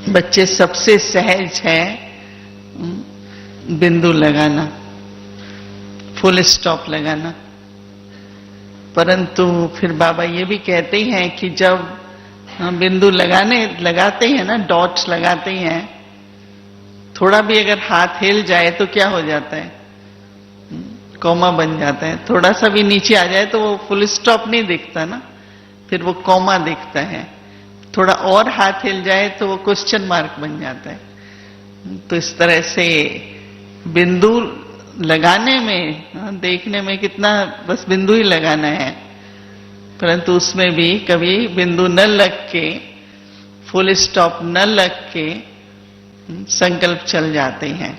बच्चे सबसे सहज है बिंदु लगाना, फुल स्टॉप लगाना। परंतु फिर बाबा ये भी कहते हैं कि जब बिंदु लगाते हैं ना, डॉट्स लगाते हैं, थोड़ा भी अगर हाथ हिल जाए तो क्या हो जाता है, कॉमा बन जाता है। थोड़ा सा भी नीचे आ जाए तो वो फुल स्टॉप नहीं दिखता ना, फिर वो कॉमा दिखता है। थोड़ा और हाथ हिल जाए तो वो क्वेश्चन मार्क बन जाता है। तो इस तरह से बिंदु लगाने में, देखने में कितना बस बिंदु ही लगाना है, परंतु उसमें भी कभी बिंदु न लग के, फुल स्टॉप न लग के संकल्प चल जाते हैं।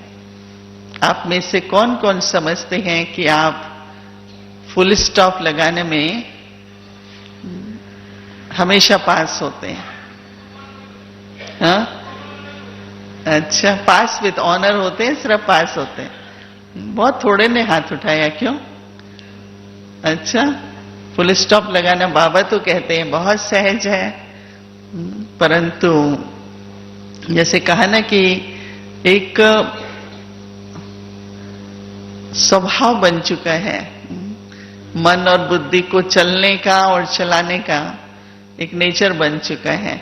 आप में से कौन कौन समझते हैं कि आप फुल स्टॉप लगाने में हमेशा पास होते हैं? हाँ, अच्छा, पास विद ऑनर होते हैं, सिर्फ पास होते हैं? बहुत थोड़े ने हाथ उठाया, क्यों? अच्छा, फुल स्टॉप लगाना बाबा तो कहते हैं बहुत सहज है, परंतु जैसे कहा ना कि एक स्वभाव बन चुका है मन और बुद्धि को चलने का और चलाने का, एक नेचर बन चुका है।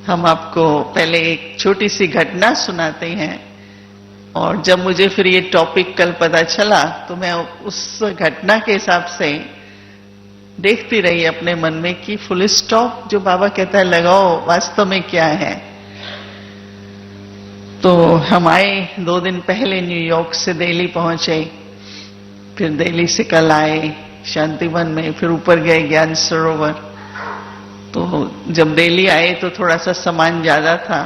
हम आपको पहले एक छोटी सी घटना सुनाते हैं, और जब मुझे फिर ये टॉपिक कल पता चला तो मैं उस घटना के हिसाब से देखती रही अपने मन में कि फुल स्टॉप जो बाबा कहता है लगाओ, वास्तव में क्या है। तो हम आए 2 दिन पहले न्यूयॉर्क से दिल्ली पहुंचे, फिर दिल्ली से कल आए शांतिवन में, फिर ऊपर गए ज्ञान सरोवर। तो जब दिल्ली आए तो थोड़ा सा सामान ज्यादा था,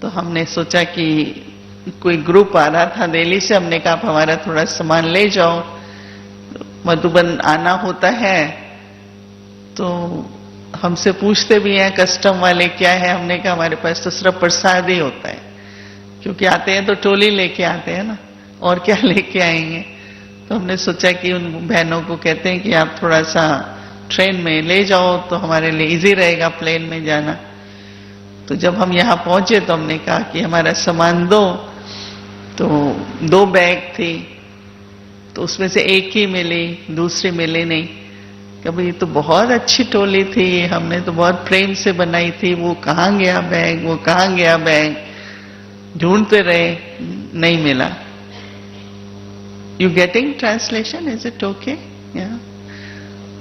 तो हमने सोचा कि कोई ग्रुप आ रहा था दिल्ली से, हमने कहा आप हमारा थोड़ा सामान ले जाओ, मधुबन आना होता है। तो हमसे पूछते भी हैं कस्टम वाले क्या है, हमने कहा हमारे पास तो सिर्फ प्रसाद ही होता है, क्योंकि आते हैं तो टोली लेके आते हैं ना, और क्या लेके आएंगे। तो हमने सोचा कि उन बहनों को कहते हैं कि आप थोड़ा सा ट्रेन में ले जाओ तो हमारे लिए इजी रहेगा प्लेन में जाना। तो जब हम यहाँ पहुंचे तो हमने कहा कि हमारा सामान दो, तो 2 बैग थी, तो उसमें से एक ही मिली, दूसरी मिली नहीं। कभी तो बहुत अच्छी टोली थी, हमने तो बहुत प्रेम से बनाई थी, वो कहाँ गया बैग, वो कहाँ गया बैग, ढूंढते रहे, नहीं मिला। You getting translation, is it okay?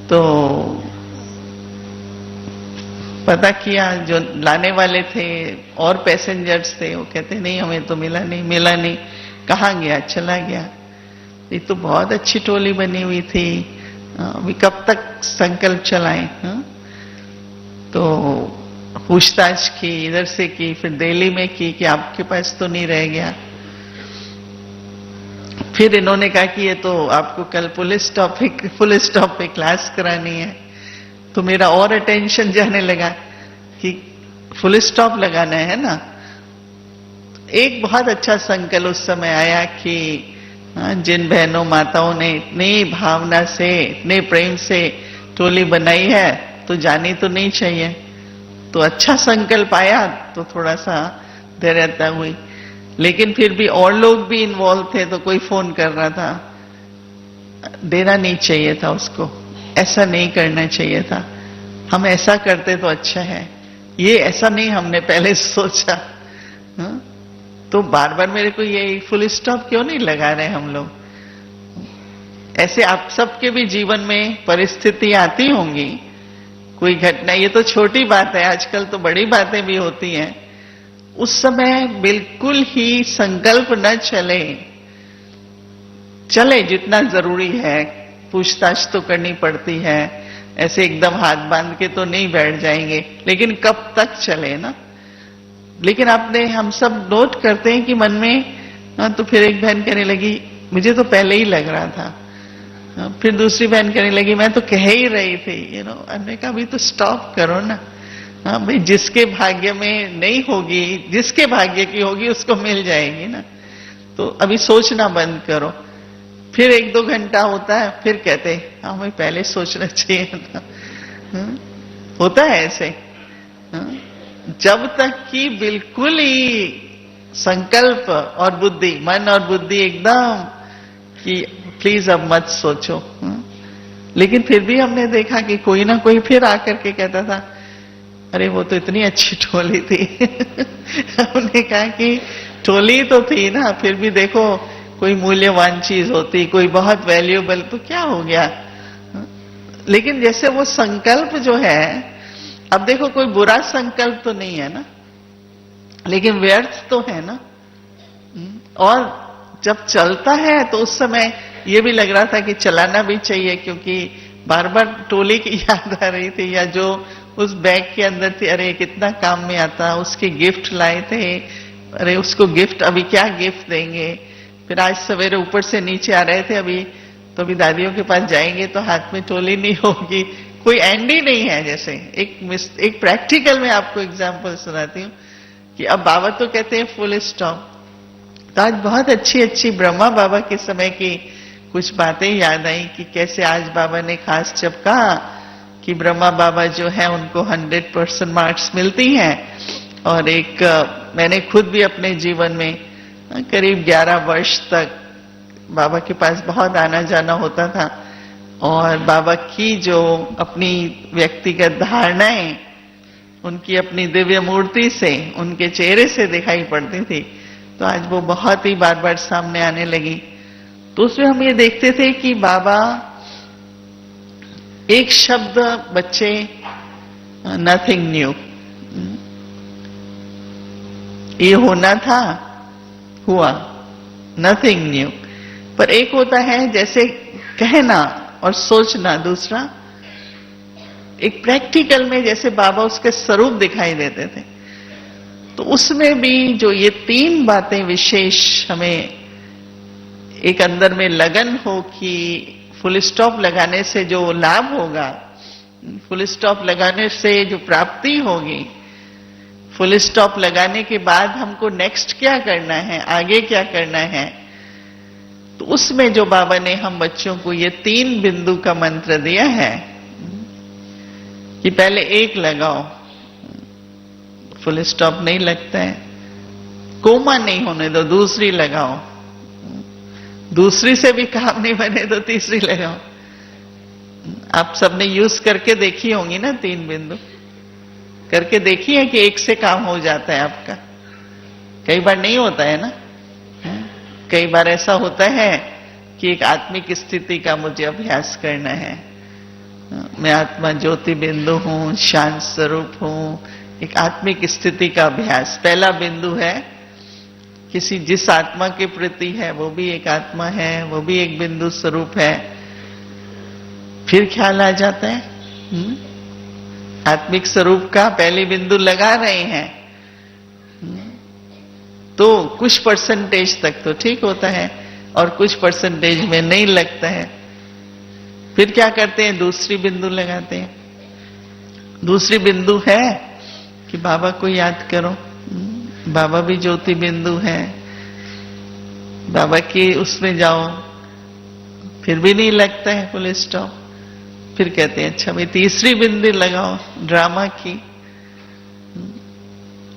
तो पता किया, जो लाने वाले थे और पैसेंजर्स थे, वो कहते नहीं हमें तो मिला नहीं, कहाँ गया, चला गया। ये तो बहुत अच्छी टोली बनी हुई थी, अभी कब तक संकल्प चलाएं? तो पूछताछ की, इधर से की, फिर दिल्ली में की कि आपके पास तो नहीं रह गया। फिर इन्होंने कहा कि ये तो आपको कल फुल स्टॉप पे क्लास करानी है। तो मेरा और अटेंशन जाने लगा कि फुल स्टॉप लगाना है ना। एक बहुत अच्छा संकल्प उस समय आया कि जिन बहनों माताओं ने इतनी भावना से, इतने प्रेम से टोली बनाई है, तो जानी तो नहीं चाहिए। तो अच्छा संकल्प आया तो थोड़ा सा धैर्यता हुई, लेकिन फिर भी और लोग भी इन्वॉल्व थे, तो कोई फोन कर रहा था, देना नहीं चाहिए था उसको, ऐसा नहीं करना चाहिए था, हम ऐसा करते तो अच्छा है, ये ऐसा नहीं हमने पहले सोचा। तो बार बार मेरे को ये फुल स्टॉप क्यों नहीं लगा रहे हम लोग? ऐसे आप सबके भी जीवन में परिस्थिति आती होंगी, कोई घटना, ये तो छोटी बात है, आजकल तो बड़ी बातें भी होती हैं। उस समय बिल्कुल ही संकल्प न चले जितना जरूरी है, पूछताछ तो करनी पड़ती है, ऐसे एकदम हाथ बांध के तो नहीं बैठ जाएंगे, लेकिन कब तक चले ना। लेकिन हम सब नोट करते हैं कि मन में, तो फिर एक बहन कहने लगी मुझे तो पहले ही लग रहा था, फिर दूसरी बहन कहने लगी मैं तो कह ही रही थी, हमने कहा अभी तो स्टॉप करो ना। हाँ भाई, जिसके भाग्य में नहीं होगी, जिसके भाग्य की होगी उसको मिल जाएगी ना, तो अभी सोचना बंद करो। फिर 1-2 घंटा होता है, फिर कहते हाँ हमें पहले सोचना चाहिए था। होता है ऐसे। जब तक कि बिल्कुल ही संकल्प और बुद्धि, मन और बुद्धि एकदम कि प्लीज अब मत सोचो। लेकिन फिर भी हमने देखा कि कोई ना कोई फिर आकर के कहता था, अरे वो तो इतनी अच्छी टोली थी। हमने कहा कि टोली तो थी ना, फिर भी देखो कोई मूल्यवान चीज होती, कोई बहुत वैल्यूएबल, तो क्या हो गया। लेकिन जैसे वो संकल्प जो है, अब देखो कोई बुरा संकल्प तो नहीं है ना, लेकिन व्यर्थ तो है ना। और जब चलता है तो उस समय ये भी लग रहा था कि चलाना भी चाहिए, क्योंकि बार बार टोली की याद आ रही थी, या जो उस बैग के अंदर थी, अरे कितना काम में आता, उसके गिफ्ट लाए थे, अरे उसको गिफ्ट, अभी क्या गिफ्ट देंगे। फिर आज सवेरे ऊपर से नीचे आ रहे थे, अभी दादियों के पास जाएंगे तो हाथ में टोली नहीं होगी, कोई एंड ही नहीं है। जैसे एक प्रैक्टिकल में आपको एग्जांपल सुनाती हूँ कि अब बाबा तो कहते हैं फुल स्टॉप। तो आज बहुत अच्छी अच्छी ब्रह्मा बाबा के समय की कुछ बातें याद आई कि कैसे आज बाबा ने खास जब कहा कि ब्रह्मा बाबा जो है उनको 100% मार्क्स मिलती हैं, और एक मैंने खुद भी अपने जीवन में करीब 11 वर्ष तक बाबा के पास बहुत आना जाना होता था, और बाबा की जो अपनी व्यक्तिगत धारणाएं उनकी अपनी दिव्य मूर्ति से, उनके चेहरे से दिखाई पड़ती थी, तो आज वो बहुत ही बार बार सामने आने लगी। तो उसमें हम ये देखते थे कि बाबा एक शब्द बच्चे, नथिंग न्यू, ये होना था हुआ, नथिंग न्यू। पर एक होता है जैसे कहना और सोचना, दूसरा एक प्रैक्टिकल में जैसे बाबा उसके स्वरूप दिखाई देते थे। तो उसमें भी जो ये 3 बातें विशेष हमें एक अंदर में लगन हो कि फुल स्टॉप लगाने से जो लाभ होगा, फुल स्टॉप लगाने से जो प्राप्ति होगी, फुल स्टॉप लगाने के बाद हमको नेक्स्ट क्या करना है, आगे क्या करना है, तो उसमें जो बाबा ने हम बच्चों को ये 3 बिंदु का मंत्र दिया है कि पहले एक लगाओ, फुल स्टॉप नहीं लगता है, कोमा नहीं होने दो, दूसरी लगाओ, दूसरी से भी काम नहीं बने तो तीसरी लगाओ। आप सबने यूज करके देखी होंगी ना, 3 बिंदु करके देखी है कि एक से काम हो जाता है आपका। कई बार नहीं होता है ना, कई बार ऐसा होता है कि एक आत्मिक स्थिति का मुझे अभ्यास करना है, मैं आत्मा ज्योति बिंदु हूं, शांत स्वरूप हूं, एक आत्मिक स्थिति का अभ्यास। पहला बिंदु है किसी जिस आत्मा के प्रति है वो भी एक आत्मा है, वो भी एक बिंदु स्वरूप है। फिर ख्याल आ जाता है आत्मिक स्वरूप का पहली बिंदु लगा रहे हैं तो कुछ परसेंटेज तक तो ठीक होता है, और कुछ परसेंटेज में नहीं लगता है। फिर क्या करते हैं, दूसरी बिंदु लगाते हैं। दूसरी बिंदु है कि बाबा को याद करो, बाबा भी ज्योति बिंदु है, बाबा की उसमें जाओ, फिर भी नहीं लगता है फुल स्टॉप। फिर कहते हैं अच्छा भाई तीसरी बिंदु लगाओ, ड्रामा की,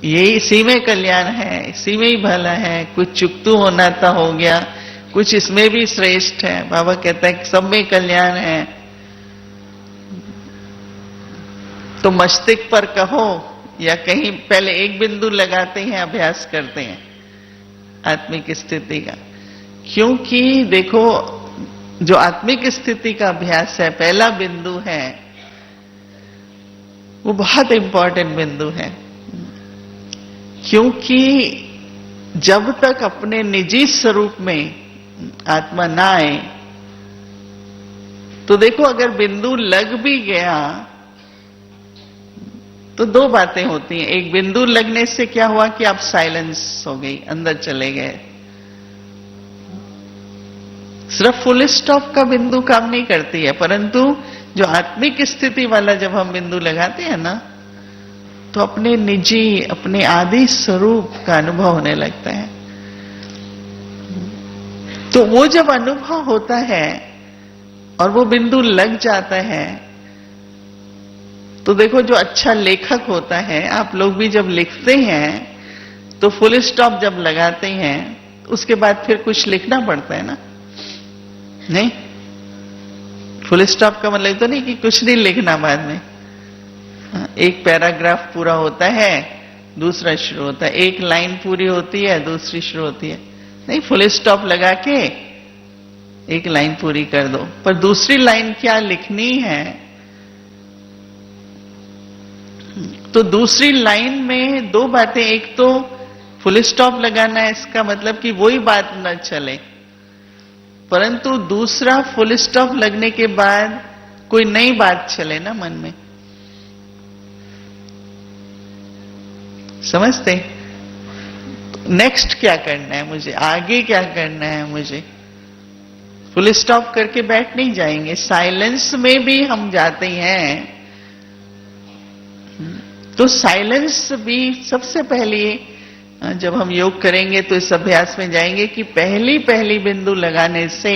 यही इसी में कल्याण है, इसी में ही भला है, कुछ चुकतू होना था हो गया, कुछ इसमें भी श्रेष्ठ है। बाबा कहता है कि सब में कल्याण है। तो मस्तिष्क पर कहो या कहीं पहले एक बिंदु लगाते हैं, अभ्यास करते हैं आत्मिक स्थिति का। क्योंकि देखो जो आत्मिक स्थिति का अभ्यास है, पहला बिंदु है, वो बहुत इंपॉर्टेंट बिंदु है। क्योंकि जब तक अपने निजी स्वरूप में आत्मा ना आए, तो देखो अगर बिंदु लग भी गया तो 2 बातें होती हैं। एक बिंदु लगने से क्या हुआ कि आप साइलेंस हो गई, अंदर चले गए। सिर्फ फुल स्टॉप का बिंदु काम नहीं करती है, परंतु जो आत्मिक स्थिति वाला जब हम बिंदु लगाते हैं ना, तो अपने निजी, अपने आदि स्वरूप का अनुभव होने लगता है। तो वो जब अनुभव होता है और वो बिंदु लग जाता है, तो देखो, जो अच्छा लेखक होता है, आप लोग भी जब लिखते हैं तो फुल स्टॉप जब लगाते हैं उसके बाद फिर कुछ लिखना पड़ता है ना? नहीं, फुल स्टॉप का मतलब तो नहीं कि कुछ नहीं लिखना बाद में। एक पैराग्राफ पूरा होता है, दूसरा शुरू होता है, एक लाइन पूरी होती है, दूसरी शुरू होती है। नहीं, फुल स्टॉप लगा के एक लाइन पूरी कर दो, पर दूसरी लाइन क्या लिखनी है, तो दूसरी लाइन में दो बातें। एक तो फुल स्टॉप लगाना है, इसका मतलब कि वही बात न चले, परंतु दूसरा फुल स्टॉप लगने के बाद कोई नई बात चले ना मन में। समझते? नेक्स्ट क्या करना है मुझे, आगे क्या करना है मुझे। फुल स्टॉप करके बैठ नहीं जाएंगे, साइलेंस में भी हम जाते हैं। तो साइलेंस भी सबसे पहले, जब हम योग करेंगे तो इस अभ्यास में जाएंगे कि पहली बिंदु लगाने से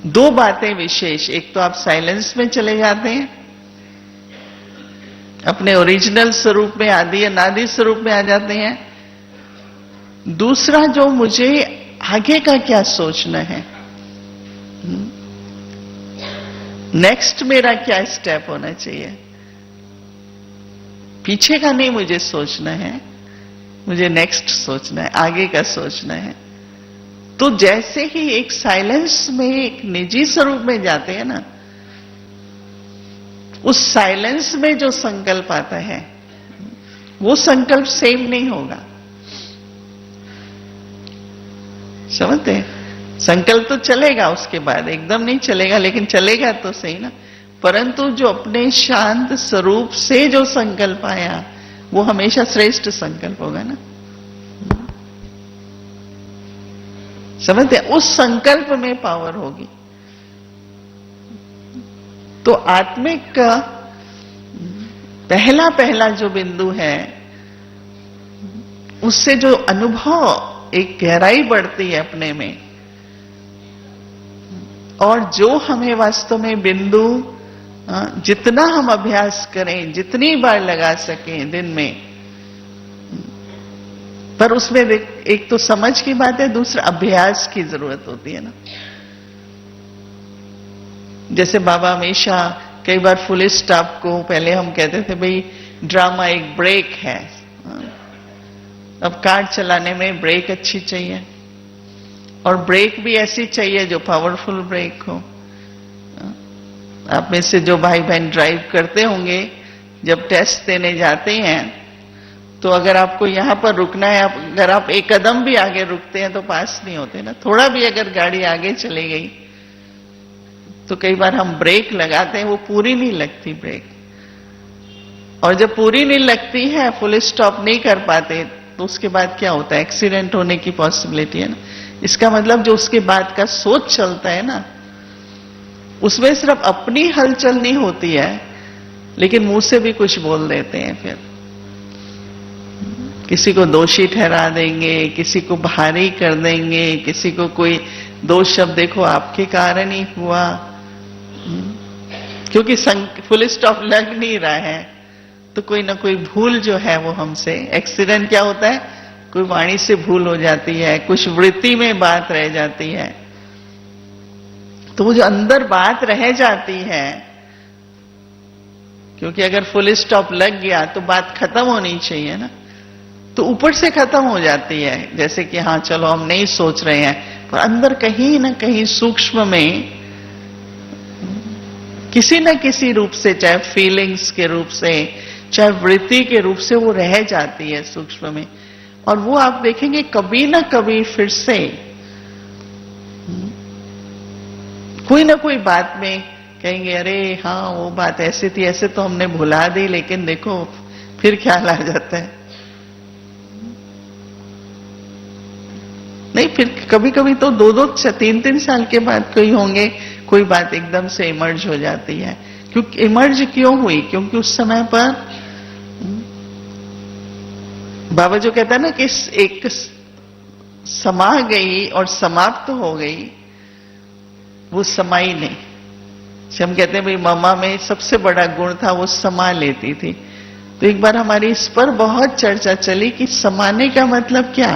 दो बातें विशेष। एक तो आप साइलेंस में चले जाते हैं, अपने ओरिजिनल स्वरूप में, आदि अनादि स्वरूप में आ जाते हैं। दूसरा, जो मुझे आगे का क्या सोचना है, नेक्स्ट मेरा क्या स्टेप होना चाहिए, पीछे का नहीं मुझे सोचना है, मुझे नेक्स्ट सोचना है, आगे का सोचना है। तो जैसे ही एक साइलेंस में, एक निजी स्वरूप में जाते हैं ना, उस साइलेंस में जो संकल्प आता है वो संकल्प सेम नहीं होगा। समझते हैं? संकल्प तो चलेगा, उसके बाद एकदम नहीं चलेगा, लेकिन चलेगा तो सही ना। परंतु जो अपने शांत स्वरूप से जो संकल्प आया वो हमेशा श्रेष्ठ संकल्प होगा ना। समझते हैं? उस संकल्प में पावर होगी। तो आत्मिक का पहला जो बिंदु है, उससे जो अनुभव, एक गहराई बढ़ती है अपने में, और जो हमें वास्तव में बिंदु, जितना हम अभ्यास करें, जितनी बार लगा सकें दिन में, पर उसमें एक तो समझ की बात है, दूसरा अभ्यास की जरूरत होती है ना। जैसे बाबा हमेशा कई बार फुल स्टॉप को, पहले हम कहते थे भाई ड्रामा एक ब्रेक है, अब कार चलाने में ब्रेक अच्छी चाहिए, और ब्रेक भी ऐसी चाहिए जो पावरफुल ब्रेक हो। आप में से जो भाई बहन ड्राइव करते होंगे, जब टेस्ट देने जाते हैं तो अगर आपको यहां पर रुकना है, अगर आप एक कदम भी आगे रुकते हैं तो पास नहीं होते ना। थोड़ा भी अगर गाड़ी आगे चली गई तो कई बार हम ब्रेक लगाते हैं, वो पूरी नहीं लगती ब्रेक, और जब पूरी नहीं लगती है, फुल स्टॉप नहीं कर पाते, तो उसके बाद क्या होता है, एक्सीडेंट होने की पॉसिबिलिटी है ना। इसका मतलब जो उसके बाद का सोच चलता है ना, उसमें सिर्फ अपनी हलचल नहीं होती है, लेकिन मुंह से भी कुछ बोल देते हैं। फिर किसी को दोषी ठहरा देंगे, किसी को भारी कर देंगे, किसी को कोई दो शब्द, देखो आपके कारण ही हुआ, क्योंकि फुल स्टॉप लग नहीं रहा है, तो कोई ना कोई भूल जो है वो हमसे, एक्सीडेंट क्या होता है, कोई वाणी से भूल हो जाती है, कुछ वृत्ति में बात रह जाती है, तो वो जो अंदर बात रह जाती है, क्योंकि अगर फुल स्टॉप लग गया तो बात खत्म होनी चाहिए ना, तो ऊपर से खत्म हो जाती है, जैसे कि हाँ चलो हम नहीं सोच रहे हैं, पर अंदर कहीं ना कहीं सूक्ष्म में किसी न किसी रूप से, चाहे फीलिंग्स के रूप से, चाहे वृत्ति के रूप से, वो रह जाती है सूक्ष्म में, और वो आप देखेंगे कभी ना कभी फिर से कोई ना कोई बात में कहेंगे, अरे हाँ वो बात ऐसी थी, ऐसे तो हमने भुला दी, लेकिन देखो फिर ख्याल आ जाता है। नहीं, फिर कभी कभी तो 2-2 3-3 साल के बाद कोई होंगे, कोई बात एकदम से इमर्ज हो जाती है। क्योंकि इमर्ज क्यों हुई, क्योंकि उस समय पर बाबा जो कहता है ना कि एक समा गई और समाप्त हो गई, वो समाई नहीं, हम कहते हैं भाई मम्मा में सबसे बड़ा गुण था वो समा लेती थी। तो एक बार हमारी इस पर बहुत चर्चा चली कि समाने का मतलब क्या।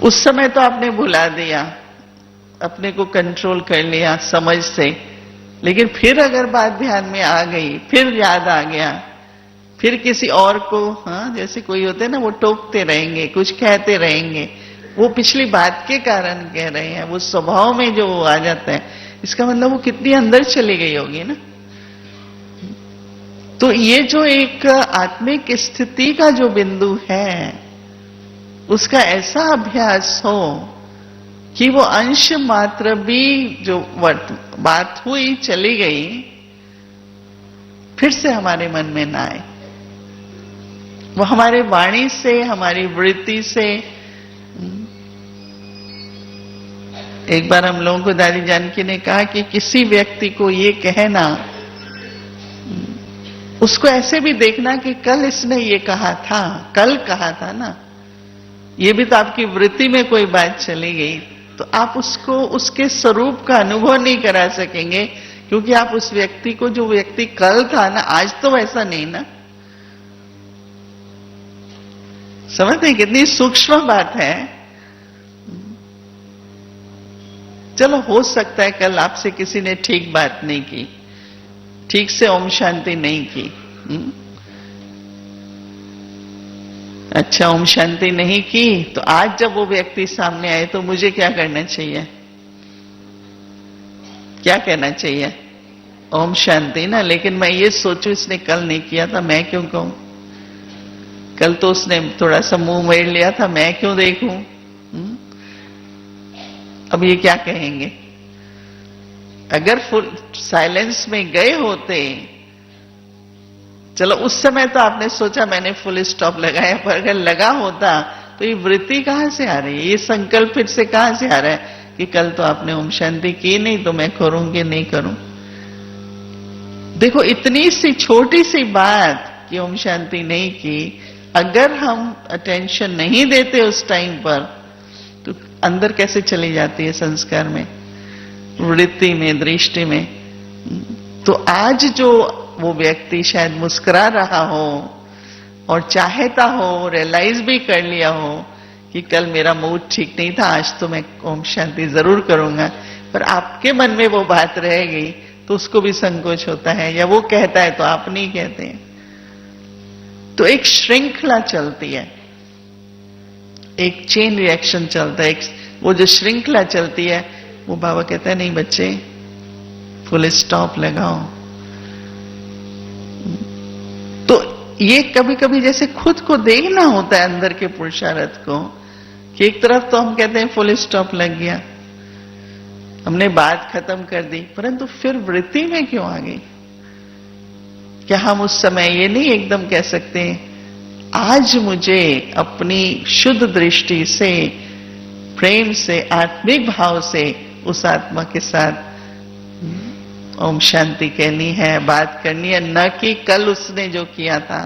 उस समय तो आपने भुला दिया, अपने को कंट्रोल कर लिया समझ से, लेकिन फिर अगर बात ध्यान में आ गई, फिर याद आ गया, फिर किसी और को, हाँ जैसे कोई होते हैं ना, वो टोकते रहेंगे, कुछ कहते रहेंगे, वो पिछली बात के कारण कह रहे हैं, वो स्वभाव में जो आ जाता है, इसका मतलब वो कितनी अंदर चली गई होगी ना। तो ये जो एक आत्मिक स्थिति का जो बिंदु है, उसका ऐसा अभ्यास हो कि वो अंश मात्र भी जो बात हुई चली गई फिर से हमारे मन में ना आए। वो हमारे वाणी से, हमारी वृत्ति से। एक बार हम लोगों को दादी जानकी ने कहा कि किसी व्यक्ति को ये कहना, उसको ऐसे भी देखना कि कल इसने ये कहा था, कल कहा था ना, ये भी तो आपकी वृत्ति में कोई बात चली गई, तो आप उसको उसके स्वरूप का अनुभव नहीं करा सकेंगे, क्योंकि आप उस व्यक्ति को, जो व्यक्ति कल था ना, आज तो वैसा नहीं ना। समझते हैं कितनी सूक्ष्म बात है। चलो हो सकता है कल आपसे किसी ने ठीक बात नहीं की, ठीक से ओम शांति नहीं की, अच्छा ओम शांति नहीं की, तो आज जब वो व्यक्ति सामने आए तो मुझे क्या करना चाहिए, क्या कहना चाहिए? ओम शांति ना। लेकिन मैं ये सोचूं इसने कल नहीं किया था, मैं क्यों कहूं? कल तो उसने थोड़ा सा मुंह मोड़ लिया था, मैं क्यों देखूं? अब ये क्या कहेंगे? अगर फुल साइलेंस में गए होते, चलो उस समय तो आपने सोचा मैंने फुल स्टॉप लगाया, पर अगर लगा होता तो ये वृत्ति कहां से आ रही है, ये संकल्प फिर से कहां से आ रहा है कि कल तो आपने ओम शांति की नहीं, तो मैं करूंगी नहीं करूं। देखो इतनी सी छोटी सी बात कि ओम शांति नहीं की, अगर हम अटेंशन नहीं देते उस टाइम पर, तो अंदर कैसे चली जाती है संस्कार में, वृत्ति में, दृष्टि में। तो आज जो वो व्यक्ति शायद मुस्कुरा रहा हो और चाहता हो, रियलाइज भी कर लिया हो कि कल मेरा मूड ठीक नहीं था, आज तो मैं ओम शांति जरूर करूंगा, पर आपके मन में वो बात रह गई, तो उसको भी संकोच होता है, या वो कहता है तो आप नहीं कहते हैं। तो एक श्रृंखला चलती है, एक चेन रिएक्शन चलता है। वो जो श्रृंखला चलती है, वो बाबा कहता है नहीं बच्चे फुल स्टॉप लगाओ। तो ये कभी कभी जैसे खुद को देखना होता है अंदर के पुरुषार्थ को, कि एक तरफ तो हम कहते हैं फुल स्टॉप लग गया, हमने बात खत्म कर दी, परंतु फिर वृत्ति में क्यों आ गई? क्या हम उस समय ये नहीं एकदम कह सकते आज मुझे अपनी शुद्ध दृष्टि से, प्रेम से, आत्मिक भाव से उस आत्मा के साथ ओम शांति कहनी है, बात करनी है, न कि कल उसने जो किया था।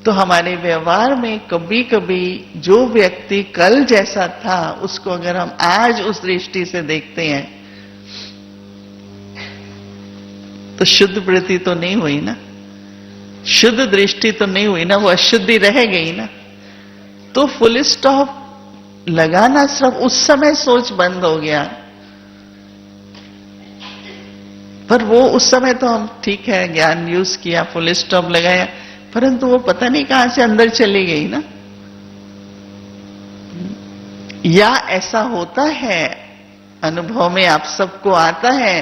तो हमारे व्यवहार में कभी कभी जो व्यक्ति कल जैसा था, उसको अगर हम आज उस दृष्टि से देखते हैं, तो शुद्ध वृत्ति तो नहीं हुई ना, शुद्ध दृष्टि तो नहीं हुई ना, वो अशुद्धि रह गई ना। तो फुल स्टॉप लगाना सिर्फ उस समय सोच बंद हो गया, पर वो उस समय तो हम ठीक है ज्ञान यूज किया, फुल स्टॉप लगाया, परंतु वो पता नहीं कहां से अंदर चली गई ना। या ऐसा होता है अनुभव में, आप सबको आता है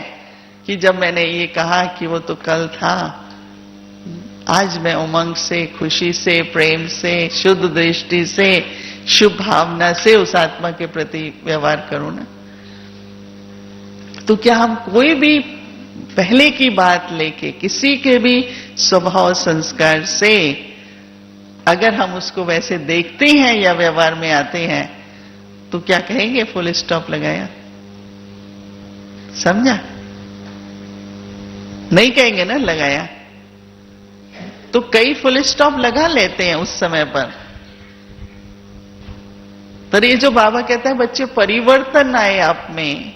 कि जब मैंने ये कहा कि वो तो कल था, आज मैं उमंग से, खुशी से, प्रेम से, शुद्ध दृष्टि से, शुभ भावना से उस आत्मा के प्रति व्यवहार करूं ना। तो क्या हम कोई भी पहले की बात लेके, किसी के भी स्वभाव संस्कार से अगर हम उसको वैसे देखते हैं या व्यवहार में आते हैं, तो क्या कहेंगे फुल स्टॉप लगाया? समझा? नहीं कहेंगे ना लगाया। तो कई फुल स्टॉप लगा लेते हैं उस समय पर ये जो बाबा कहता है बच्चे परिवर्तन आए आप में,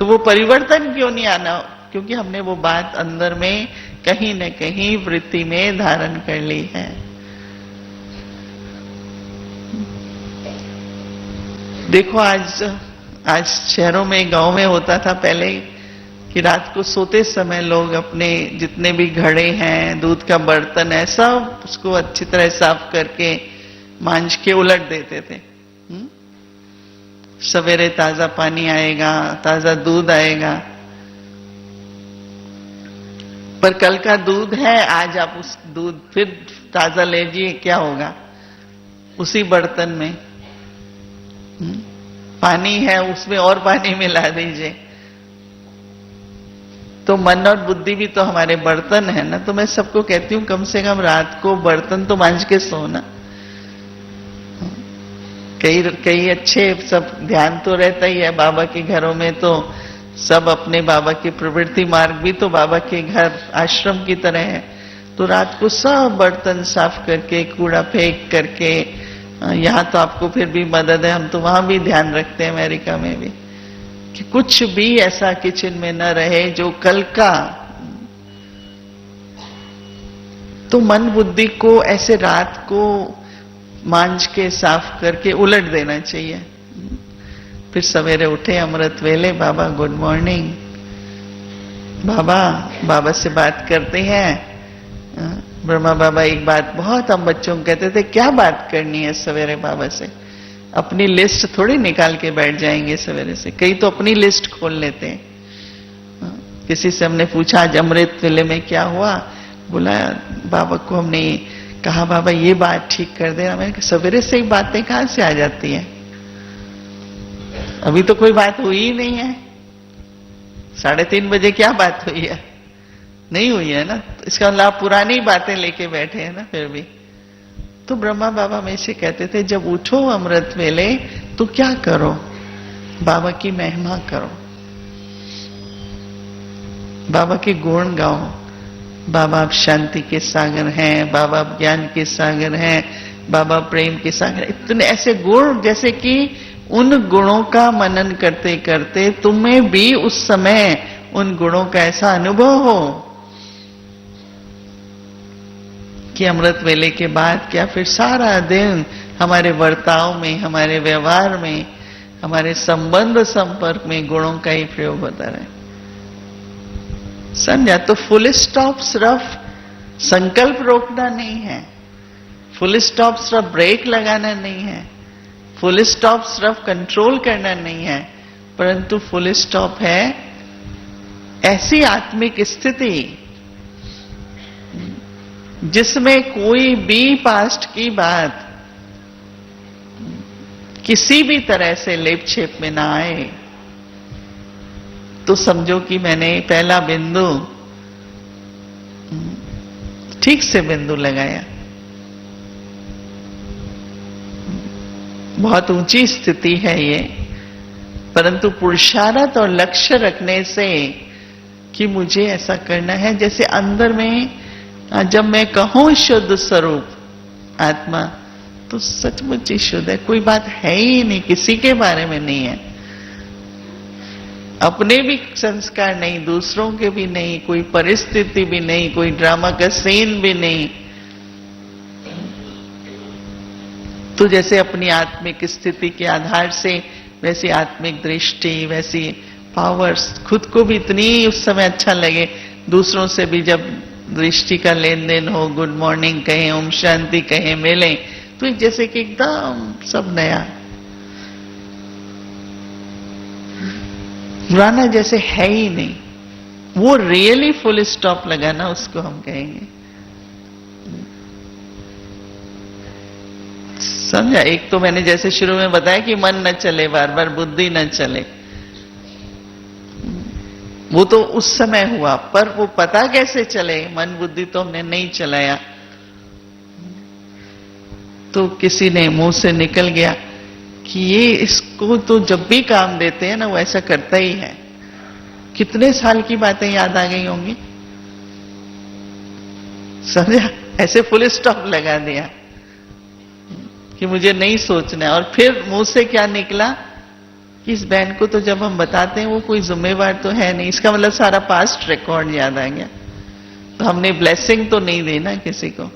तो वो परिवर्तन क्यों नहीं आना? क्योंकि हमने वो बात अंदर में कहीं न कहीं वृत्ति में धारण कर ली है। देखो आज शहरों में, गांव में होता था पहले कि रात को सोते समय लोग अपने जितने भी घड़े हैं, दूध का बर्तन है, सब उसको अच्छी तरह साफ करके मांज के उलट देते थे। सवेरे ताजा पानी आएगा, ताजा दूध आएगा। पर कल का दूध है, आज आप उस दूध फिर ताजा लीजिए, क्या होगा? उसी बर्तन में पानी है, उसमें और पानी मिला दीजिए। तो मन और बुद्धि भी तो हमारे बर्तन है ना। तो मैं सबको कहती हूं कम से कम रात को बर्तन तो मांज के सोना। कई अच्छे सब ध्यान तो रहता ही है बाबा के घरों में, तो सब अपने बाबा के प्रवृत्ति मार्ग भी तो बाबा के घर आश्रम की तरह है। तो रात को सब बर्तन साफ करके, कूड़ा फेंक करके, यहाँ तो आपको फिर भी मदद है, हम तो वहां भी ध्यान रखते हैं अमेरिका में भी, कि कुछ भी ऐसा किचन में न रहे जो कल का। तो मन बुद्धि को ऐसे रात को मांज के साफ करके उलट देना चाहिए। फिर सवेरे उठे अमृत वेले, बाबा गुड मॉर्निंग, बाबा से बात करते हैं। ब्रह्मा बाबा एक बात बहुत हम बच्चों को कहते थे, क्या बात करनी है सवेरे बाबा से? अपनी लिस्ट थोड़ी निकाल के बैठ जाएंगे सवेरे से। कई तो अपनी लिस्ट खोल लेते हैं। किसी से हमने पूछा आज अमृत वेले में क्या हुआ? बोला बाबा को हमने कहा बाबा ये बात ठीक कर देना। मैंने कहा सवेरे से ही बातें कहां से आ जाती हैं? अभी तो कोई बात हुई ही नहीं है। 3:30 बजे क्या बात हुई है? नहीं हुई है ना। तो इसका मतलब आप पुरानी बातें लेके बैठे हैं ना फिर भी। तो ब्रह्मा बाबा में से कहते थे जब उठो अमृत वेले तो क्या करो? बाबा की महिमा करो, बाबा के गुण गाओ। बाबा आप शांति के सागर हैं, बाबा आप ज्ञान के सागर हैं, बाबा प्रेम के सागर। इतने ऐसे गुण जैसे कि उन गुणों का मनन करते करते तुम्हें भी उस समय उन गुणों का ऐसा अनुभव हो कि अमृत वेले के बाद क्या फिर सारा दिन हमारे वर्ताव में, हमारे व्यवहार में, हमारे संबंध संपर्क में गुणों का ही प्रयोग होता रहे। समझा? तो फुल स्टॉप सिर्फ संकल्प रोकना नहीं है, फुल स्टॉप सिर्फ ब्रेक लगाना नहीं है, फुल स्टॉप सिर्फ कंट्रोल करना नहीं है, परंतु फुल स्टॉप है ऐसी आत्मिक स्थिति जिसमें कोई भी पास्ट की बात किसी भी तरह से लेप छेप में ना आए। तो समझो कि मैंने पहला बिंदु ठीक से बिंदु लगाया। बहुत ऊंची स्थिति है ये, परंतु पुरुषार्थ और लक्ष्य रखने से कि मुझे ऐसा करना है, जैसे अंदर में जब मैं कहूं शुद्ध स्वरूप आत्मा, तो सचमुच ही शुद्ध है, कोई बात है ही नहीं, किसी के बारे में नहीं है, अपने भी संस्कार नहीं, दूसरों के भी नहीं, कोई परिस्थिति भी नहीं, कोई ड्रामा का सीन भी नहीं। तो जैसे अपनी आत्मिक स्थिति के आधार से वैसी आत्मिक दृष्टि, वैसी पावर्स, खुद को भी इतनी उस समय अच्छा लगे, दूसरों से भी जब दृष्टि का लेन देन हो, गुड मॉर्निंग कहें, ओम शांति कहें, मिले, तो जैसे कि एकदम सब नया, पुराना जैसे है ही नहीं। वो रियली फुल स्टॉप लगाना उसको हम कहेंगे। समझा? एक तो मैंने जैसे शुरू में बताया कि मन न चले, बार बार बुद्धि न चले, वो तो उस समय हुआ, पर वो पता कैसे चले? मन बुद्धि तो हमने नहीं चलाया, तो किसी ने मुंह से निकल गया कि ये इसको तो जब भी काम देते हैं ना वो ऐसा करता ही है। कितने साल की बातें याद आ गई होंगी। समझा? ऐसे फुल स्टॉप लगा दिया कि मुझे नहीं सोचना है। और फिर मुंह से क्या निकला? कि इस बहन को तो जब हम बताते हैं वो कोई जिम्मेवार तो है नहीं, इसका मतलब सारा पास्ट रिकॉर्ड याद आ गया, तो हमने ब्लेसिंग तो नहीं दी ना किसी को।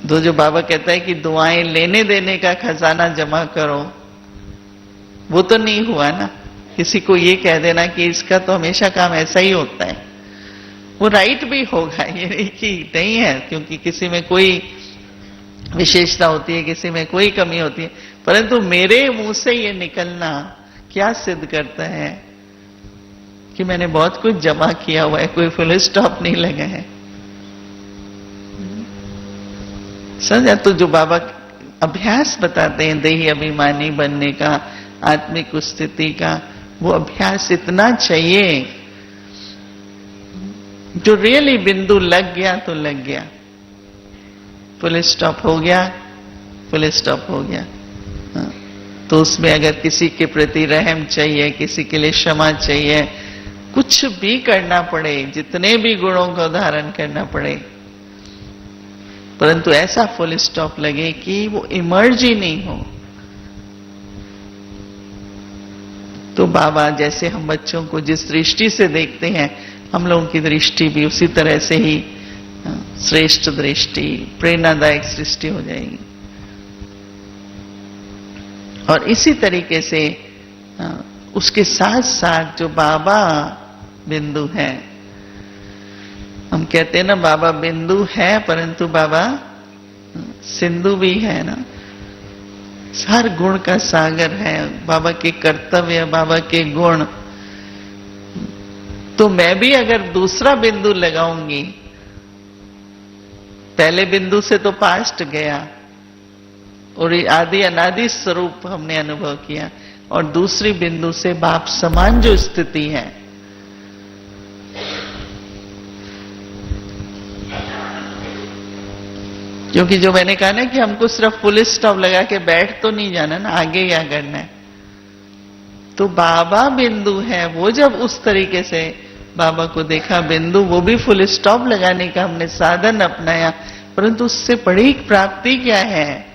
तो जो बाबा कहता है कि दुआएं लेने देने का खजाना जमा करो, वो तो नहीं हुआ ना। किसी को ये कह देना कि इसका तो हमेशा काम ऐसा ही होता है, वो राइट भी होगा, ये नहीं कि नहीं है, क्योंकि किसी में कोई विशेषता होती है, किसी में कोई कमी होती है, परंतु मेरे मुंह से ये निकलना क्या सिद्ध करता है कि मैंने बहुत कुछ जमा किया हुआ है, कोई फुल स्टॉप नहीं लगा है। समझा? तो जो बाबा अभ्यास बताते हैं देही अभिमानी बनने का, आत्मिक स्थिति का, वो अभ्यास इतना चाहिए जो रियली बिंदु लग गया तो लग गया, फुल स्टॉप हो गया, फुल स्टॉप हो गया। तो उसमें अगर किसी के प्रति रहम चाहिए, किसी के लिए क्षमा चाहिए, कुछ भी करना पड़े, जितने भी गुणों को धारण करना पड़े, परंतु ऐसा फुल स्टॉप लगे कि वो इमर्ज ही नहीं हो। तो बाबा जैसे हम बच्चों को जिस दृष्टि से देखते हैं, हम लोगों की दृष्टि भी उसी तरह से ही श्रेष्ठ दृष्टि, प्रेरणादायक सृष्टि हो जाएगी। और इसी तरीके से उसके साथ साथ जो बाबा बिंदु है, हम कहते हैं ना बाबा बिंदु है परंतु बाबा सिंधु भी है ना, हर गुण का सागर है, बाबा के कर्तव्य, बाबा के गुण। तो मैं भी अगर दूसरा बिंदु लगाऊंगी, पहले बिंदु से तो पास्ट गया और आदि अनादि स्वरूप हमने अनुभव किया, और दूसरी बिंदु से बाप समान जो स्थिति है, क्योंकि जो मैंने कहा ना कि हमको सिर्फ फुल स्टॉप लगा के बैठ तो नहीं जाना ना, आगे क्या करना है। तो बाबा बिंदु है, वो जब उस तरीके से बाबा को देखा बिंदु, वो भी फुल स्टॉप लगाने का हमने साधन अपनाया, परंतु उससे बड़ी प्राप्ति क्या है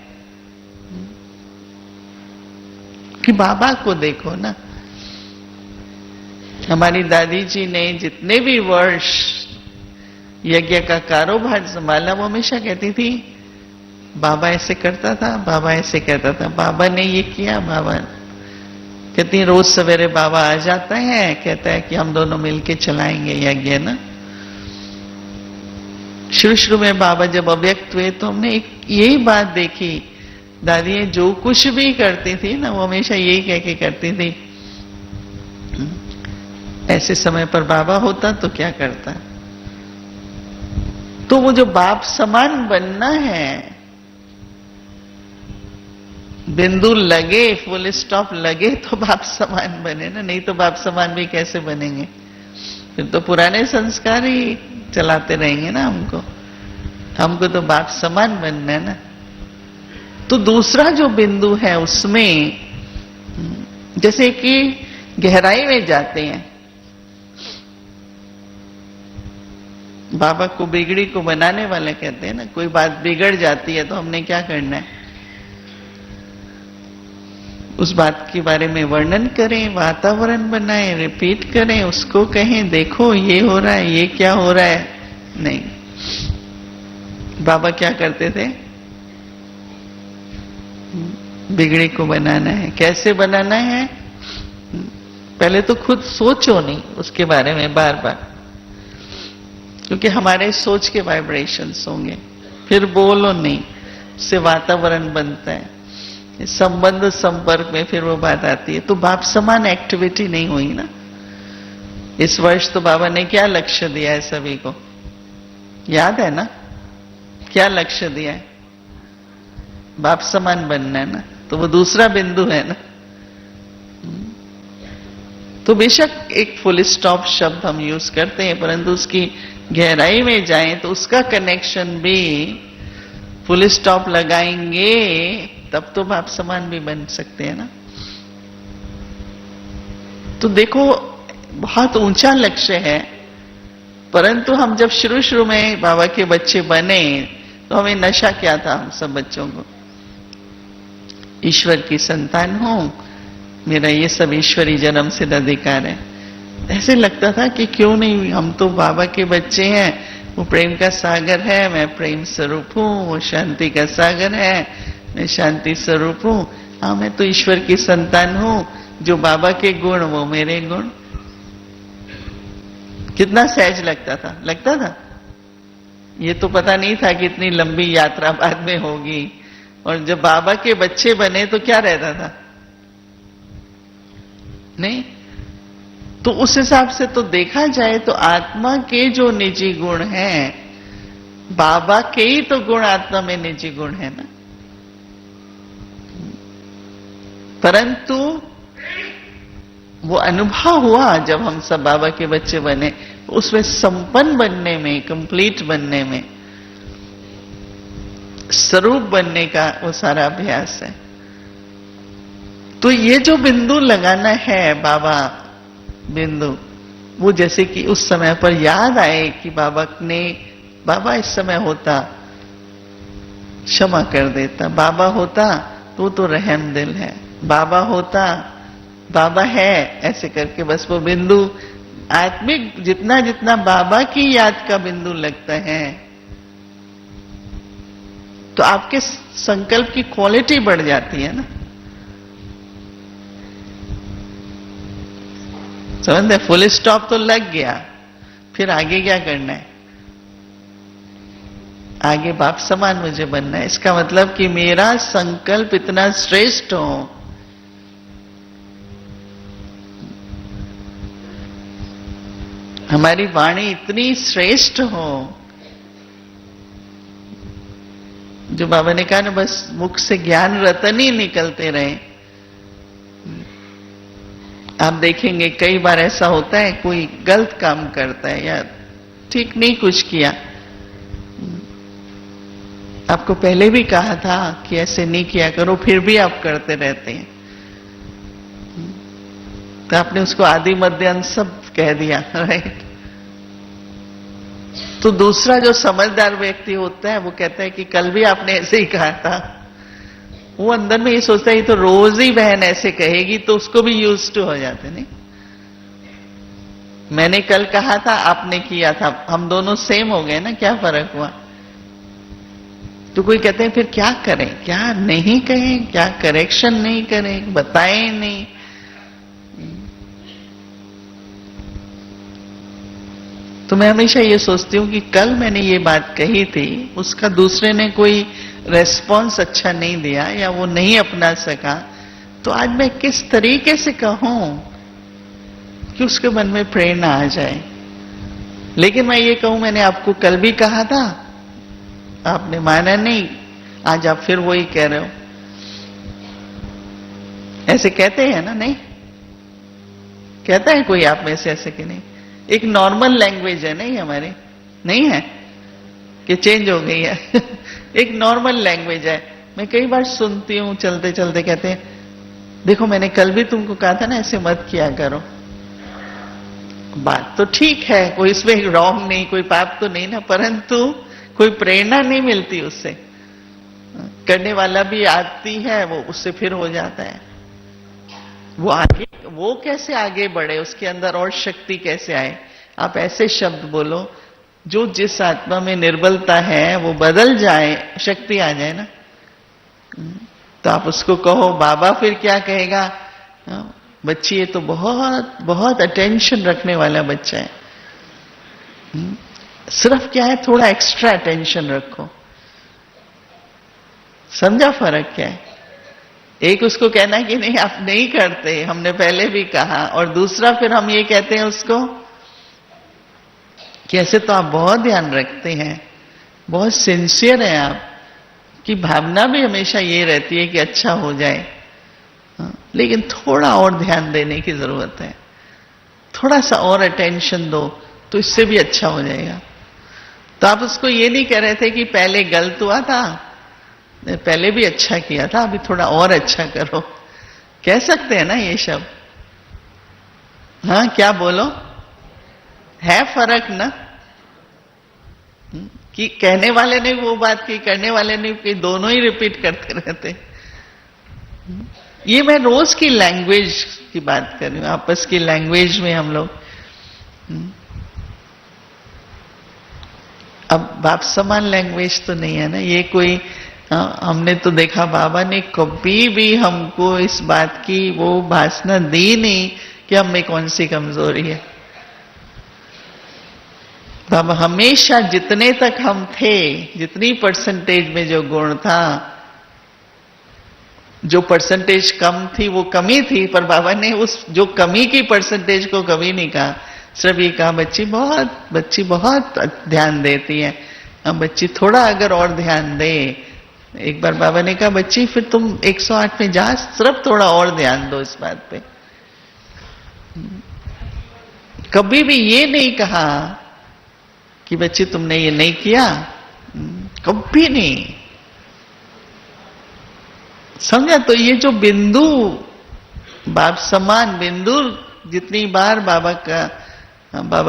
कि बाबा को देखो ना। हमारी दादी जी ने जितने भी वर्ष यज्ञ का कारोबार संभाला, वो हमेशा कहती थी बाबा ऐसे करता था, बाबा ऐसे कहता था, बाबा ने ये किया, बाबा कहती रोज सवेरे बाबा आ जाता है, कहता है कि हम दोनों मिलके चलाएंगे यज्ञ ना। शुरू शुरू में बाबा जब अव्यक्त हुए तो हमने एक यही बात देखी, दादी जो कुछ भी करती थी ना, वो हमेशा यही कह के करती थी, ऐसे समय पर बाबा होता तो क्या करता। तो वो जो बाप समान बनना है, बिंदु लगे, फुल स्टॉप लगे तो बाप समान बने ना, नहीं तो बाप समान भी कैसे बनेंगे, फिर तो पुराने संस्कार ही चलाते रहेंगे ना। हमको तो बाप समान बनना है ना। तो दूसरा जो बिंदु है उसमें जैसे कि गहराई में जाते हैं, बाबा को बिगड़ी को बनाने वाले कहते हैं ना, कोई बात बिगड़ जाती है तो हमने क्या करना है, उस बात के बारे में वर्णन करें, वातावरण बनाएं, रिपीट करें, उसको कहें देखो ये हो रहा है, ये क्या हो रहा है। नहीं, बाबा क्या करते थे, बिगड़ी को बनाना है। कैसे बनाना है, पहले तो खुद सोचो नहीं उसके बारे में बार बार, क्योंकि हमारे सोच के वाइब्रेशंस होंगे, फिर बोलो नहीं, उससे वातावरण बनता है, संबंध संपर्क में फिर वो बात आती है। तो बाप समान एक्टिविटी नहीं हुई ना। इस वर्ष तो बाबा ने क्या लक्ष्य दिया है सभी को, याद है ना, क्या लक्ष्य दिया है, बाप समान बनना है ना, तो वो दूसरा बिंदु है ना। तो बेशक एक फुल स्टॉप शब्द हम यूज करते हैं, परंतु उसकी गहराई में जाएं तो उसका कनेक्शन भी फुल स्टॉप लगाएंगे तब तो बाप समान भी बन सकते हैं ना। तो देखो बहुत ऊंचा लक्ष्य है, परंतु हम जब शुरू शुरू में बाबा के बच्चे बने तो हमें नशा क्या था, हम सब बच्चों को ईश्वर की संतान हूं, मेरा ये सब ईश्वरी जन्म सिद्ध अधिकार है। ऐसे लगता था कि क्यों नहीं, हम तो बाबा के बच्चे हैं, वो प्रेम का सागर है, मैं प्रेम स्वरूप हूं, वो शांति का सागर है, मैं शांति स्वरूप हूं। हाँ, मैं तो ईश्वर की संतान हूं, जो बाबा के गुण वो मेरे गुण। कितना सहज लगता था। ये तो पता नहीं था कि इतनी लंबी यात्रा बाद में होगी। और जब बाबा के बच्चे बने तो क्या रहता था, नहीं? तो उस हिसाब से तो देखा जाए तो आत्मा के जो निजी गुण हैं, बाबा के ही तो गुण आत्मा में निजी गुण है ना। परंतु वो अनुभव हुआ जब हम सब बाबा के बच्चे बने, उसमें संपन्न बनने में, कंप्लीट बनने में, स्वरूप बनने का वो सारा अभ्यास है। तो ये जो बिंदु लगाना है, बाबा बिंदु, वो जैसे कि उस समय पर याद आए कि बाबा इस समय होता क्षमा कर देता, बाबा होता तो रहम दिल है, बाबा होता, बाबा है, ऐसे करके बस वो बिंदु आत्मिक जितना जितना बाबा की याद का बिंदु लगता है, तो आपके संकल्प की क्वालिटी बढ़ जाती है ना। समझते? फुल स्टॉप तो लग गया, फिर आगे क्या करना है? आगे बाप समान मुझे बनना है। इसका मतलब कि मेरा संकल्प इतना श्रेष्ठ हो, हमारी वाणी इतनी श्रेष्ठ हो, जो बाबा ने कहा ना, बस मुख से ज्ञान रतन ही निकलते रहे। आप देखेंगे कई बार ऐसा होता है, कोई गलत काम करता है या ठीक नहीं कुछ किया, आपको पहले भी कहा था कि ऐसे नहीं किया करो, फिर भी आप करते रहते हैं, तो आपने उसको आदि मध्य अंत सब कह दिया, राइट? तो दूसरा जो समझदार व्यक्ति होता है वो कहता है कि कल भी आपने ऐसे ही कहा था। वो अंदर में ये सोचता है ये तो रोज ही बहन ऐसे कहेगी, तो उसको भी यूज टू हो जाते। नहीं, मैंने कल कहा था, आपने किया था, हम दोनों सेम हो गए ना, क्या फर्क हुआ? तो कोई कहते हैं फिर क्या करें, क्या नहीं कहें, क्या करेक्शन नहीं करें, बताएं नहीं। तो मैं हमेशा ये सोचती हूं कि कल मैंने ये बात कही थी, उसका दूसरे ने कोई रेस्पॉन्स अच्छा नहीं दिया या वो नहीं अपना सका, तो आज मैं किस तरीके से कहूं कि उसके मन में प्रेरणा आ जाए। लेकिन मैं ये कहूं मैंने आपको कल भी कहा था, आपने माना नहीं, आज आप फिर वही कह रहे हो, ऐसे कहते हैं ना? नहीं कहता है कोई आप में से ऐसे कि नहीं? एक नॉर्मल लैंग्वेज है नहीं हमारी, नहीं है कि चेंज हो गई है? एक नॉर्मल लैंग्वेज है। मैं कई बार सुनती हूं चलते चलते कहते हैं, देखो मैंने कल भी तुमको कहा था ना ऐसे मत किया करो। बात तो ठीक है, कोई इसमें रॉन्ग नहीं, कोई पाप तो नहीं ना, परंतु कोई प्रेरणा नहीं मिलती उससे। करने वाला भी आती है, वो उससे फिर हो जाता है। वो आगे, वो कैसे आगे बढ़े, उसके अंदर और शक्ति कैसे आए? आप ऐसे शब्द बोलो जो जिस आत्मा में निर्बलता है वो बदल जाए, शक्ति आ जाए ना। तो आप उसको कहो, बाबा फिर क्या कहेगा? बच्ची ये तो बहुत बहुत अटेंशन रखने वाला बच्चा है, सिर्फ क्या है थोड़ा एक्स्ट्रा अटेंशन रखो। समझा फर्क क्या है? एक उसको कहना कि नहीं आप नहीं करते, हमने पहले भी कहा, और दूसरा फिर हम ये कहते हैं उसको कि ऐसे तो आप बहुत ध्यान रखते हैं, बहुत सिंसियर हैं आप, की भावना भी हमेशा ये रहती है कि अच्छा हो जाए, लेकिन थोड़ा और ध्यान देने की जरूरत है, थोड़ा सा और अटेंशन दो तो इससे भी अच्छा हो जाएगा। तो आप उसको ये नहीं कह रहे थे कि पहले गलत हुआ था, पहले भी अच्छा किया था, अभी थोड़ा और अच्छा करो। कह सकते हैं ना ये शब्द? हाँ, क्या बोलो? है फर्क ना, कि कहने वाले ने वो बात की, करने वाले ने की, दोनों ही रिपीट करते रहते। ये मैं रोज की लैंग्वेज की बात कर रही हूं, आपस की लैंग्वेज में हम लोग। अब बाप समान लैंग्वेज तो नहीं है ना ये कोई। हमने तो देखा बाबा ने कभी भी हमको इस बात की वो भाषा दी नहीं कि हम में कौन सी कमजोरी है। बाबा हमेशा जितने तक हम थे, जितनी परसेंटेज में जो गुण था, जो परसेंटेज कम थी वो कमी थी, पर बाबा ने उस जो कमी की परसेंटेज को कभी नहीं कहा। सिर्फ ये कहा बच्ची बहुत ध्यान देती है, अब बच्ची थोड़ा अगर और ध्यान दे। एक बार बाबा ने कहा बच्ची फिर तुम 108 में जा, सिर्फ थोड़ा और ध्यान दो इस बात पे। कभी भी ये नहीं कहा कि बच्ची तुमने ये नहीं किया, कभी नहीं। समझा? तो ये जो बिंदु, बाप समान बिंदु, जितनी बार बाबा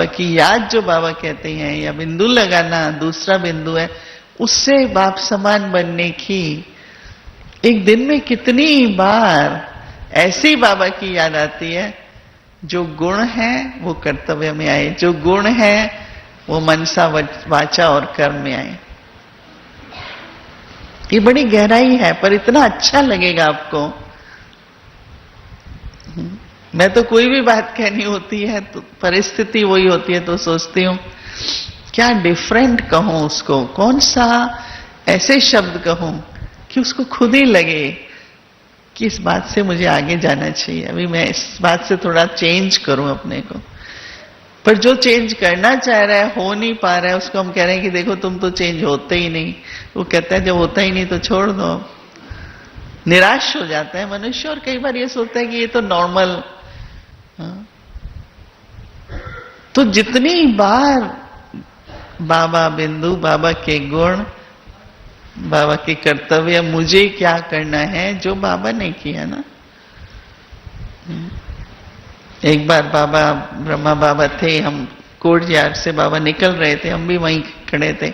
की याद जो बाबा कहते हैं, या बिंदु लगाना दूसरा बिंदु है, उससे बाप समान बनने की एक दिन में कितनी बार ऐसी बाबा की याद आती है। जो गुण है वो कर्तव्य में आए, जो गुण है वो मनसा वाचा और कर्म में आए। ये बड़ी गहराई है, पर इतना अच्छा लगेगा आपको। मैं तो कोई भी बात कहनी होती है तो परिस्थिति वही होती है, तो सोचती हूं क्या डिफरेंट कहूं उसको, कौन सा ऐसे शब्द कहूं कि उसको खुद ही लगे कि इस बात से मुझे आगे जाना चाहिए। अभी मैं इस बात से थोड़ा चेंज करूं अपने को। पर जो चेंज करना चाह रहा है हो नहीं पा रहा है, उसको हम कह रहे हैं कि देखो तुम तो चेंज होते ही नहीं। वो कहता है जब होता ही नहीं तो छोड़ दो। निराश हो जाता है मनुष्य, और कई बार ये सोचता है कि ये तो नॉर्मल। तो जितनी बार बाबा बिंदु, बाबा के गुण, बाबा के कर्तव्य, मुझे क्या करना है जो बाबा ने किया ना। एक बार बाबा, ब्रह्मा बाबा थे, हम कोर्ट यार्ड से बाबा निकल रहे थे, हम भी वहीं खड़े थे।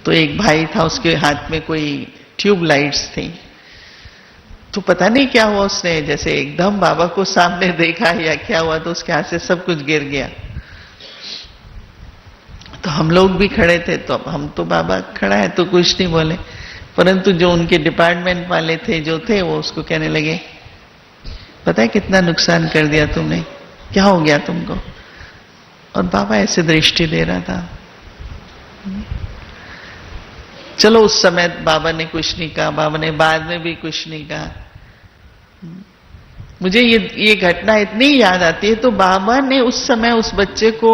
तो एक भाई था, उसके हाथ में कोई ट्यूब लाइट्स थी। तो पता नहीं क्या हुआ, उसने जैसे एकदम बाबा को सामने देखा या क्या हुआ, तो उसके हाथ से सब कुछ गिर गया। तो हम लोग भी खड़े थे, तो अब हम तो बाबा खड़ा है तो कुछ नहीं बोले, परंतु जो उनके डिपार्टमेंट वाले थे जो थे, वो उसको कहने लगे पता है कितना नुकसान कर दिया तुमने, क्या हो गया तुमको। और बाबा ऐसे दृष्टि दे रहा था। चलो उस समय बाबा ने कुछ नहीं कहा, बाबा ने बाद में भी कुछ नहीं कहा। मुझे ये घटना इतनी याद आती है। तो बाबा ने उस समय उस बच्चे को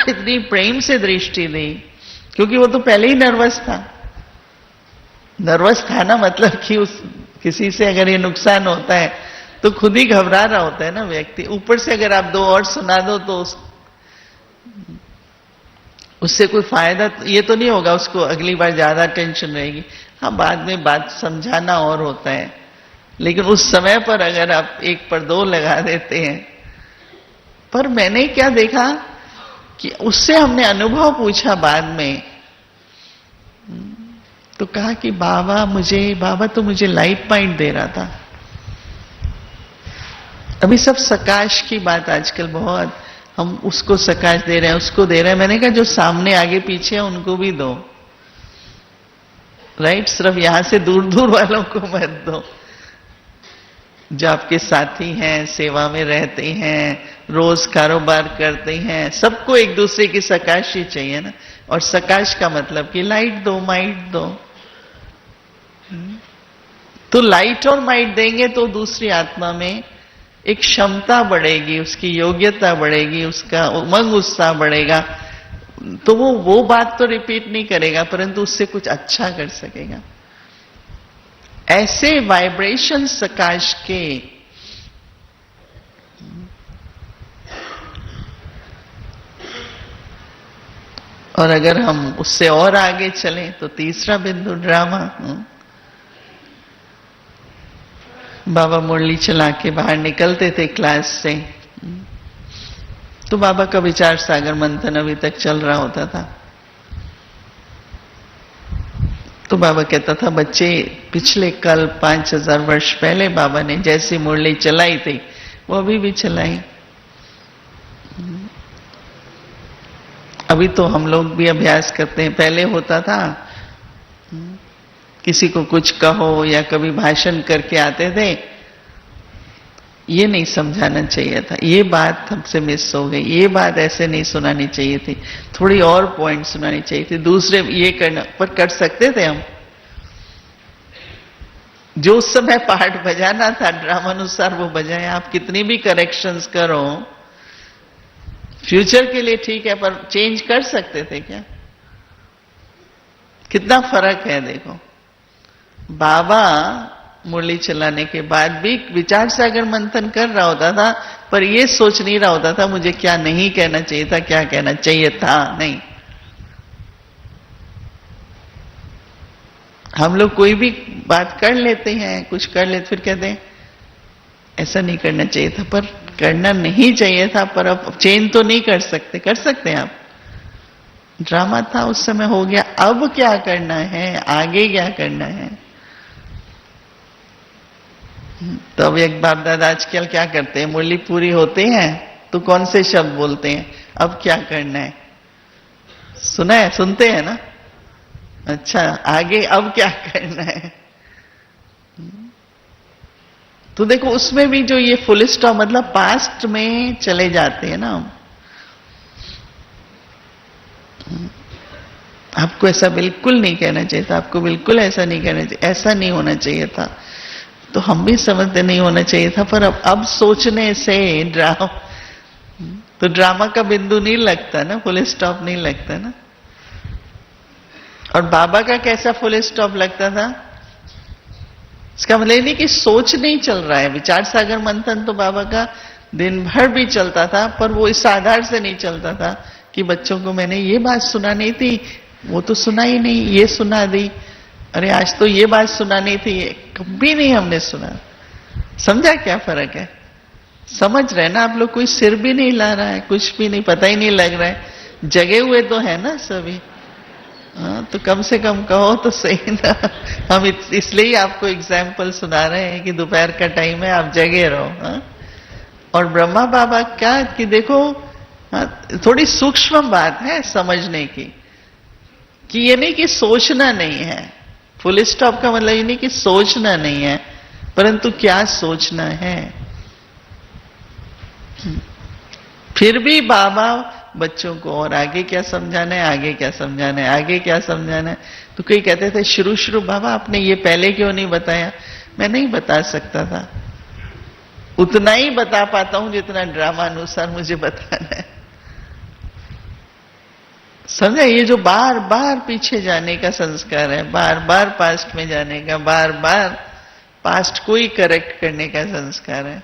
इतनी प्रेम से दृष्टि दी, क्योंकि वो तो पहले ही नर्वस था। नर्वस था ना, मतलब कि उस किसी से अगर ये नुकसान होता है तो खुद ही घबरा रहा होता है ना व्यक्ति। ऊपर से अगर आप दो और सुना दो तो उससे कोई फायदा ये तो नहीं होगा, उसको अगली बार ज्यादा टेंशन रहेगी। हाँ, बाद में बात समझाना और होता है, लेकिन उस समय पर अगर आप एक पर दो लगा देते हैं। पर मैंने क्या देखा कि उससे हमने अनुभव पूछा बाद में, तो कहा कि बाबा तो मुझे लाइट पॉइंट दे रहा था। अभी सब सकाश की बात आजकल बहुत, हम उसको सकाश दे रहे हैं, उसको दे रहे हैं। मैंने कहा जो सामने आगे पीछे है उनको भी दो, राइट? सिर्फ यहां से दूर दूर वालों को मत दो। जो आपके साथी हैं, सेवा में रहते हैं, रोज कारोबार करते हैं, सबको एक दूसरे की सकाश ही चाहिए ना। और सकाश का मतलब कि लाइट दो, माइट दो। तो लाइट और माइट देंगे तो दूसरी आत्मा में एक क्षमता बढ़ेगी, उसकी योग्यता बढ़ेगी, उसका उमंग उत्साह बढ़ेगा। तो वो बात तो रिपीट नहीं करेगा, परंतु उससे कुछ अच्छा कर सकेगा। ऐसे वाइब्रेशन सकाश के और अगर हम उससे और आगे चलें तो तीसरा बिंदु ड्रामा। बाबा मुरली चला के बाहर निकलते थे क्लास से, तो बाबा का विचार सागर मंथन अभी तक चल रहा होता था। तो बाबा कहता था बच्चे पिछले कल 5000 वर्ष पहले बाबा ने जैसी मुरली चलाई थी वो अभी भी चलाई। अभी तो हम लोग भी अभ्यास करते हैं, पहले होता था किसी को कुछ कहो या कभी भाषण करके आते थे, ये नहीं समझाना चाहिए था, ये बात हमसे मिस हो गई, ये बात ऐसे नहीं सुनानी चाहिए थी, थोड़ी और पॉइंट सुनानी चाहिए थी, दूसरे ये करना, पर कर सकते थे हम। जो उस समय पार्ट बजाना था ड्रामा अनुसार वो बजाए। आप कितनी भी करेक्शंस करो, फ्यूचर के लिए ठीक है, पर चेंज कर सकते थे क्या? कितना फर्क है देखो। बाबा मुरली चलाने के बाद भी विचार सागर मंथन कर रहा होता था, पर ये सोच नहीं रहा होता था मुझे क्या नहीं कहना चाहिए था, क्या कहना चाहिए था। नहीं, हम लोग कोई भी बात कर लेते हैं, कुछ कर लेते, फिर कहते हैं ऐसा नहीं करना चाहिए था, पर करना नहीं चाहिए था, पर अब चेंज तो नहीं कर सकते। कर सकते हैं आप। ड्रामा था उस समय, हो गया, अब क्या करना है, आगे क्या करना है। तो अब एक बाप दादा आजकल क्या करते हैं, मुरली पूरी होते हैं तो कौन से शब्द बोलते हैं, अब क्या करना है। सुना है, सुनते हैं ना, अच्छा आगे अब क्या करना है। तो देखो उसमें भी जो ये फुल स्टॉप, मतलब पास्ट में चले जाते हैं ना। आपको ऐसा बिल्कुल नहीं कहना चाहिए था, आपको बिल्कुल ऐसा नहीं कहना चाहिए, ऐसा नहीं होना चाहिए था। तो हम भी समझते नहीं होना चाहिए था, पर अब सोचने से ड्रामा का बिंदु नहीं लगता ना, फुल स्टॉप नहीं लगता ना। और बाबा का कैसा फुल स्टॉप लगता था, इसका मतलब नहीं कि सोच नहीं चल रहा है। विचार सागर मंथन तो बाबा का दिन भर भी चलता था, पर वो इस आधार से नहीं चलता था कि बच्चों को मैंने ये बात सुनानी थी, वो तो सुना ही नहीं, ये सुना दी, अरे आज तो ये बात सुनानी थी, कभी नहीं हमने सुना। समझा क्या फर्क है? समझ रहे ना आप लोग? कोई सिर भी नहीं ला रहा है, कुछ भी नहीं, पता ही नहीं लग रहा है, जगे हुए तो है ना सभी। हाँ, तो कम से कम कहो तो सही ना। हम इसलिए ही आपको एग्जाम्पल सुना रहे हैं कि दोपहर का टाइम है, आप जगे रहो। हाँ? और ब्रह्मा बाबा क्या कि देखो, हाँ, थोड़ी सूक्ष्म बात है समझने की, कि ये नहीं कि सोचना नहीं है। फुल स्टॉप का मतलब ये नहीं कि सोचना नहीं है, परंतु क्या सोचना है। फिर भी बाबा बच्चों को और आगे क्या समझाना है, आगे क्या समझाना है, आगे क्या समझाना है। तो कई कहते थे शुरू शुरू बाबा आपने ये पहले क्यों नहीं बताया। मैं नहीं बता सकता था, उतना ही बता पाता हूं जितना ड्रामा अनुसार मुझे बताना है। समझा? ये जो बार बार पीछे जाने का संस्कार है, बार बार पास्ट में जाने का, बार बार पास्ट को ही करेक्ट करने का संस्कार है।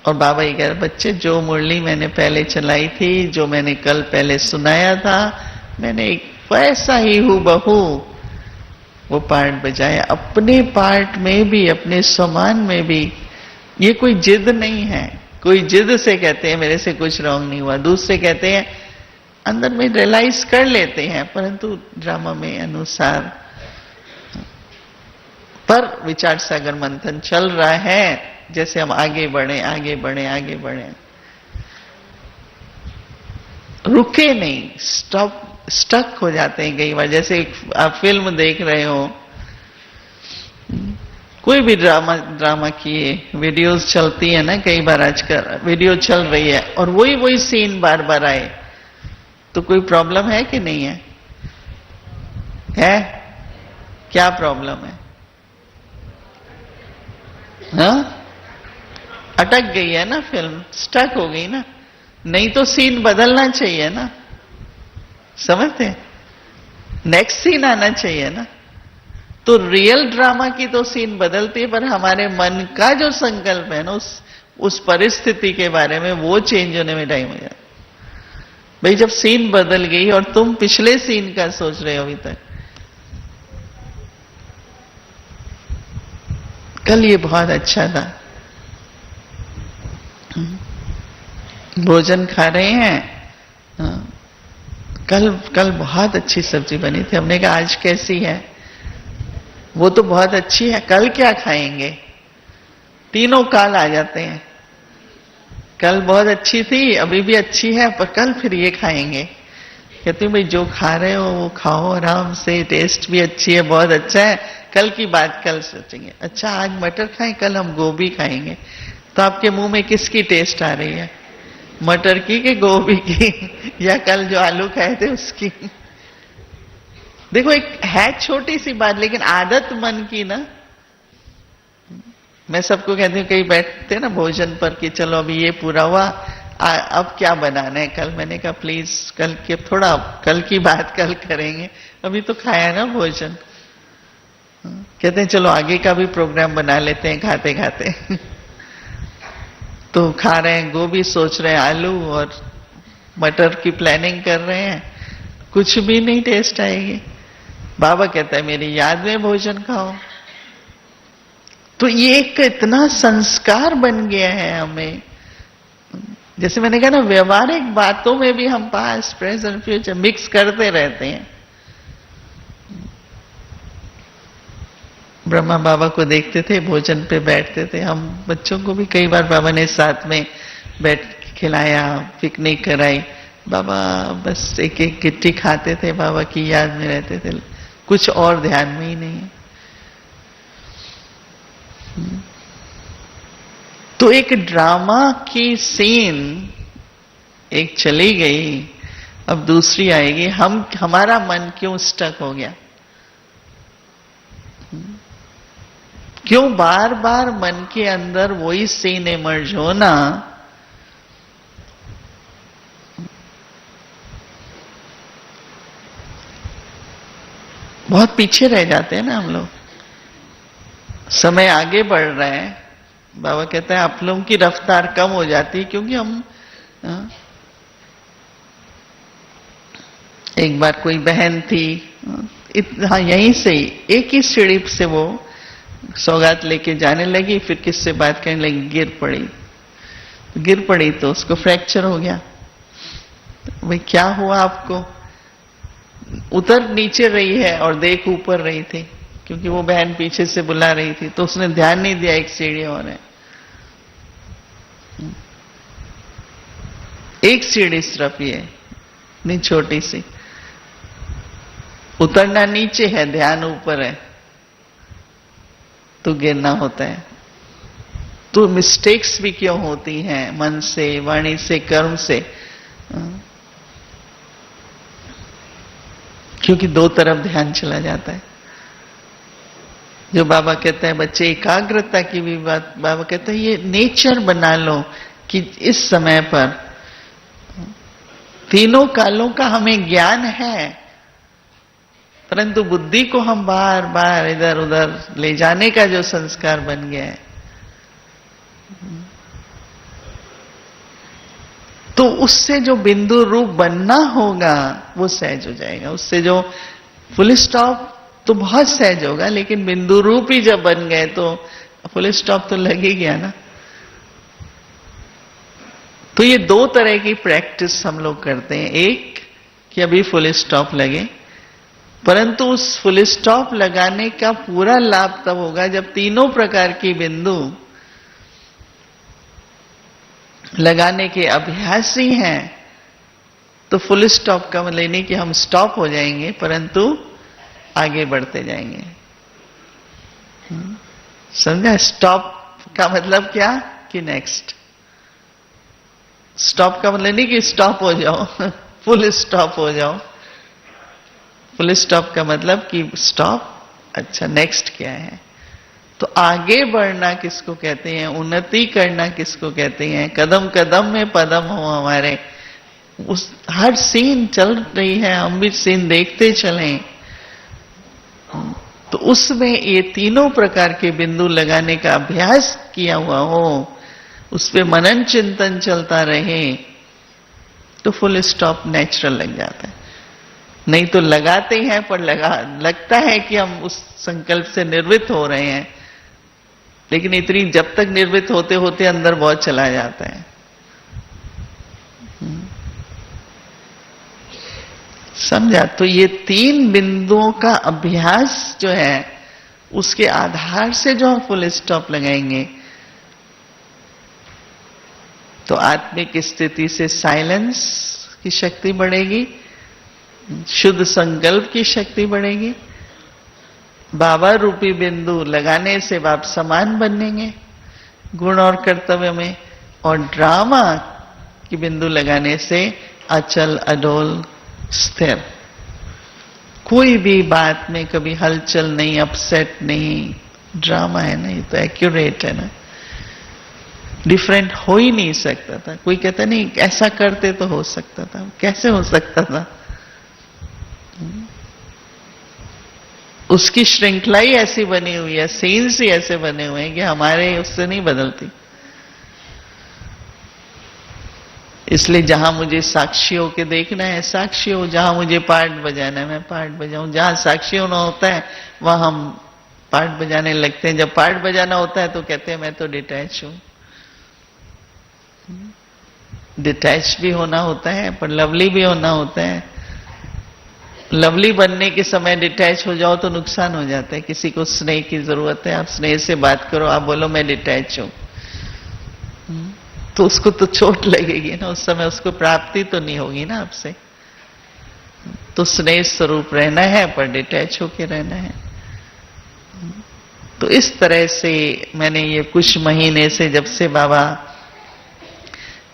और बाबा ये कह रहे बच्चे, जो मुरली मैंने पहले चलाई थी, जो मैंने कल पहले सुनाया था, मैंने एक वैसा ही हूबहू वो पार्ट बजाया, अपने पार्ट में भी, अपने समान में भी। ये कोई जिद नहीं है, कोई जिद से कहते हैं मेरे से कुछ रॉन्ग नहीं हुआ, दूसरे कहते हैं अंदर में रियलाइज कर लेते हैं, परंतु ड्रामा में अनुसार। पर विचार सागर मंथन चल रहा है, जैसे हम आगे बढ़े, आगे बढ़े, आगे बढ़े, रुके नहीं, स्टक हो जाते हैं कई बार। जैसे आप फिल्म देख रहे हो, कोई भी ड्रामा की वीडियोस चलती है ना, कई बार आजकल वीडियो चल रही है और वही सीन बार बार आए, तो कोई प्रॉब्लम है कि नहीं है? है? क्या प्रॉब्लम है? हाँ? अटक गई है ना फिल्म, स्टक हो गई ना, नहीं तो सीन बदलना चाहिए ना। समझते हैं? नेक्स्ट सीन आना चाहिए ना। तो रियल ड्रामा की तो सीन बदलती है, पर हमारे मन का जो संकल्प है ना, उस परिस्थिति के बारे में, वो चेंज होने में टाइम हो जाता। भाई जब सीन बदल गई और तुम पिछले सीन का सोच रहे हो अभी तक। कल ये बहुत अच्छा था, भोजन खा रहे हैं, कल कल बहुत अच्छी सब्जी बनी थी। हमने कहा आज कैसी है? वो तो बहुत अच्छी है, कल क्या खाएंगे? तीनों काल आ जाते हैं। कल बहुत अच्छी थी, अभी भी अच्छी है, पर कल फिर ये खाएंगे। कहती हूँ भाई जो खा रहे हो वो खाओ आराम से, टेस्ट भी अच्छी है, बहुत अच्छा है, कल की बात कल सोचेंगे। अच्छा आज मटर खाएं, कल हम गोभी खाएंगे। तो आपके मुंह में किसकी टेस्ट आ रही है? मटर की कि गोभी की या कल जो आलू खाए थे उसकी? देखो एक है छोटी सी बात, लेकिन आदत मन की ना। मैं सबको कहती हूँ, कहीं बैठते ना भोजन पर कि चलो अभी ये पूरा हुआ, अब क्या बनाना है कल? मैंने कहा प्लीज कल के थोड़ा कल की बात कल करेंगे, अभी तो खाया ना भोजन। कहते हैं चलो आगे का भी प्रोग्राम बना लेते हैं खाते खाते तो खा रहे हैं गोभी, सोच रहे हैं आलू, और मटर की प्लानिंग कर रहे हैं, कुछ भी नहीं टेस्ट आएगी। बाबा कहता है मेरी याद में भोजन खाओ। तो ये एक इतना संस्कार बन गया है हमें। जैसे मैंने कहा ना, व्यवहारिक बातों में भी हम पास्ट प्रेजेंट फ्यूचर मिक्स करते रहते हैं। ब्रह्मा बाबा को देखते थे, भोजन पे बैठते थे। हम बच्चों को भी कई बार बाबा ने साथ में बैठ खिलाया, पिकनिक कराई। बाबा बस एक एक गिट्टी खाते थे, बाबा की याद में रहते थे, कुछ और ध्यान में ही नहीं है। तो एक ड्रामा की सीन एक चली गई, अब दूसरी आएगी। हमारा मन क्यों स्टक हो गया? क्यों बार बार मन के अंदर वही सीन इमर्ज होना? बहुत पीछे रह जाते हैं ना हम लोग। समय आगे बढ़ रहा है, बाबा कहते हैं आप लोगों की रफ्तार कम हो जाती है, क्योंकि हम एक बार कोई बहन थी, हाँ यहीं से ही एक ही सीढ़ी से वो सौगात लेके जाने लगी, फिर किससे बात करने लगी, गिर पड़ी तो उसको फ्रैक्चर हो गया। भाई क्या हुआ आपको? उतर नीचे रही है और देख ऊपर रही थी, क्योंकि वो बहन पीछे से बुला रही थी, तो उसने ध्यान नहीं दिया एक सीढ़ी और है। एक सीढ़ी सिर्फ ये नहीं, छोटी सी, उतरना नीचे है, ध्यान ऊपर है, तो गिरना होता है। तो मिस्टेक्स भी क्यों होती हैं? मन से, वाणी से, कर्म से, क्योंकि दो तरफ ध्यान चला जाता है। जो बाबा कहते हैं बच्चे एकाग्रता की भी बात, बाबा कहते हैं ये नेचर बना लो कि इस समय पर तीनों कालों का हमें ज्ञान है, परंतु बुद्धि को हम बार बार इधर उधर ले जाने का जो संस्कार बन गया है, तो उससे जो बिंदु रूप बनना होगा वो सहज हो जाएगा। उससे जो फुल स्टॉप तो बहुत सहज होगा, लेकिन बिंदु रूप ही जब बन गए तो फुल स्टॉप तो लग ही गया ना। तो ये दो तरह की प्रैक्टिस हम लोग करते हैं। एक कि अभी फुल स्टॉप लगे, परंतु उस फुल स्टॉप लगाने का पूरा लाभ तब होगा जब तीनों प्रकार की बिंदु लगाने के अभ्यासी हैं। तो फुल स्टॉप का मतलब नहीं कि हम स्टॉप हो जाएंगे, परंतु आगे बढ़ते जाएंगे। समझा? स्टॉप का मतलब क्या? कि नेक्स्ट। स्टॉप का मतलब नहीं कि स्टॉप हो जाओ फुल स्टॉप हो जाओ। फुल स्टॉप का मतलब कि स्टॉप, अच्छा नेक्स्ट क्या है? तो आगे बढ़ना किसको कहते हैं? उन्नति करना किसको कहते हैं? कदम कदम में पदम हो हमारे। उस हर सीन चल रही है, हम भी सीन देखते चलें, तो उसमें ये तीनों प्रकार के बिंदु लगाने का अभ्यास किया हुआ हो, उस पे मनन चिंतन चलता रहे, तो फुल स्टॉप नेचुरल लग जाता है। नहीं तो लगाते हैं पर लगता है कि हम उस संकल्प से निर्वृत्त हो रहे हैं, लेकिन इतनी जब तक निर्वृत्त होते होते अंदर बहुत चला जाता है। समझा? तो ये 3 बिंदुओं का अभ्यास जो है, उसके आधार से जो हम फुल स्टॉप लगाएंगे, तो आत्मिक स्थिति से साइलेंस की शक्ति बढ़ेगी, शुद्ध संकल्प की शक्ति बढ़ेगी, बाबा रूपी बिंदु लगाने से आप समान बनेंगे गुण और कर्तव्य में, और ड्रामा की बिंदु लगाने से अचल अडोल स्थिर, कोई भी बात में कभी हलचल नहीं, अपसेट नहीं। ड्रामा है ना, ये तो एक्यूरेट है ना, डिफरेंट हो ही नहीं सकता था। कोई कहता नहीं ऐसा करते तो हो सकता था, कैसे हो सकता था? उसकी श्रृंखला ही ऐसी बनी हुई है, सीन्स ही ऐसे बने हुए हैं कि हमारे उससे नहीं बदलती। इसलिए जहां मुझे साक्षी होके देखना है साक्षी हो, जहां मुझे पार्ट बजाना है मैं पार्ट बजाऊं, जहां साक्षी होना होता है वहां हम पार्ट बजाने लगते हैं। जब पार्ट बजाना होता है तो कहते हैं मैं तो डिटैच हूं। डिटैच भी होना होता है पर लवली भी होना होता है। लवली बनने के समय डिटैच हो जाओ तो नुकसान हो जाता है। किसी को स्नेह की जरूरत है, आप स्नेह से बात करो, आप बोलो मैं डिटैच हूं, तो उसको तो चोट लगेगी ना, उस समय उसको प्राप्ति तो नहीं होगी ना आपसे। तो स्नेह स्वरूप रहना है पर डिटैच होके रहना है। तो इस तरह से मैंने ये कुछ महीने से, जब से बाबा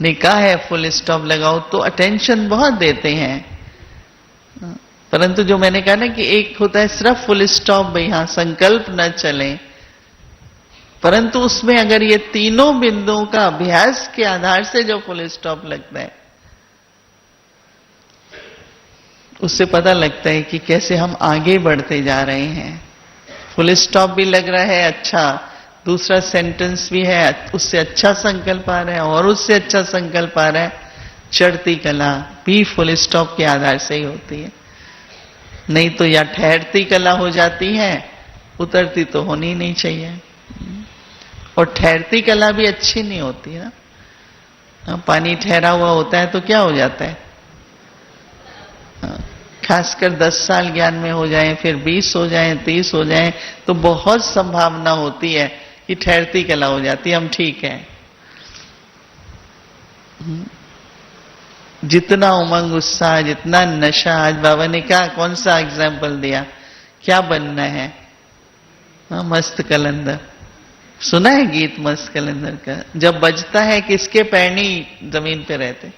ने कहा है फुल स्टॉप लगाओ, तो अटेंशन बहुत देते हैं। परंतु जो मैंने कहा ना कि एक होता है सिर्फ फुल स्टॉप, भाई हाँ संकल्प न चले, परंतु उसमें अगर ये तीनों बिंदुओं का अभ्यास के आधार से जो फुल स्टॉप लगता है, उससे पता लगता है कि कैसे हम आगे बढ़ते जा रहे हैं। फुल स्टॉप भी लग रहा है अच्छा, दूसरा सेंटेंस भी है, उससे अच्छा संकल्प आ रहा है और उससे अच्छा संकल्प आ रहा है। चढ़ती कला भी फुल स्टॉप के आधार से ही होती है, नहीं तो या ठहरती कला हो जाती है, उतरती तो होनी नहीं चाहिए। और ठहरती कला भी अच्छी नहीं होती ना। पानी ठहरा हुआ होता है तो क्या हो जाता है, खासकर 10 साल ज्ञान में हो जाए, फिर 20 हो जाए, 30 हो जाए, तो बहुत संभावना होती है कि ठहरती कला हो जाती है। हम ठीक है, जितना उमंग उत्साह, जितना नशा, आज बाबा ने क्या कौन सा एग्जाम्पल दिया, क्या बनना है? मस्त कलंदर सुना है गीत मस्त कलंदर का, जब बजता है किसके पैर नहीं जमीन पे रहते।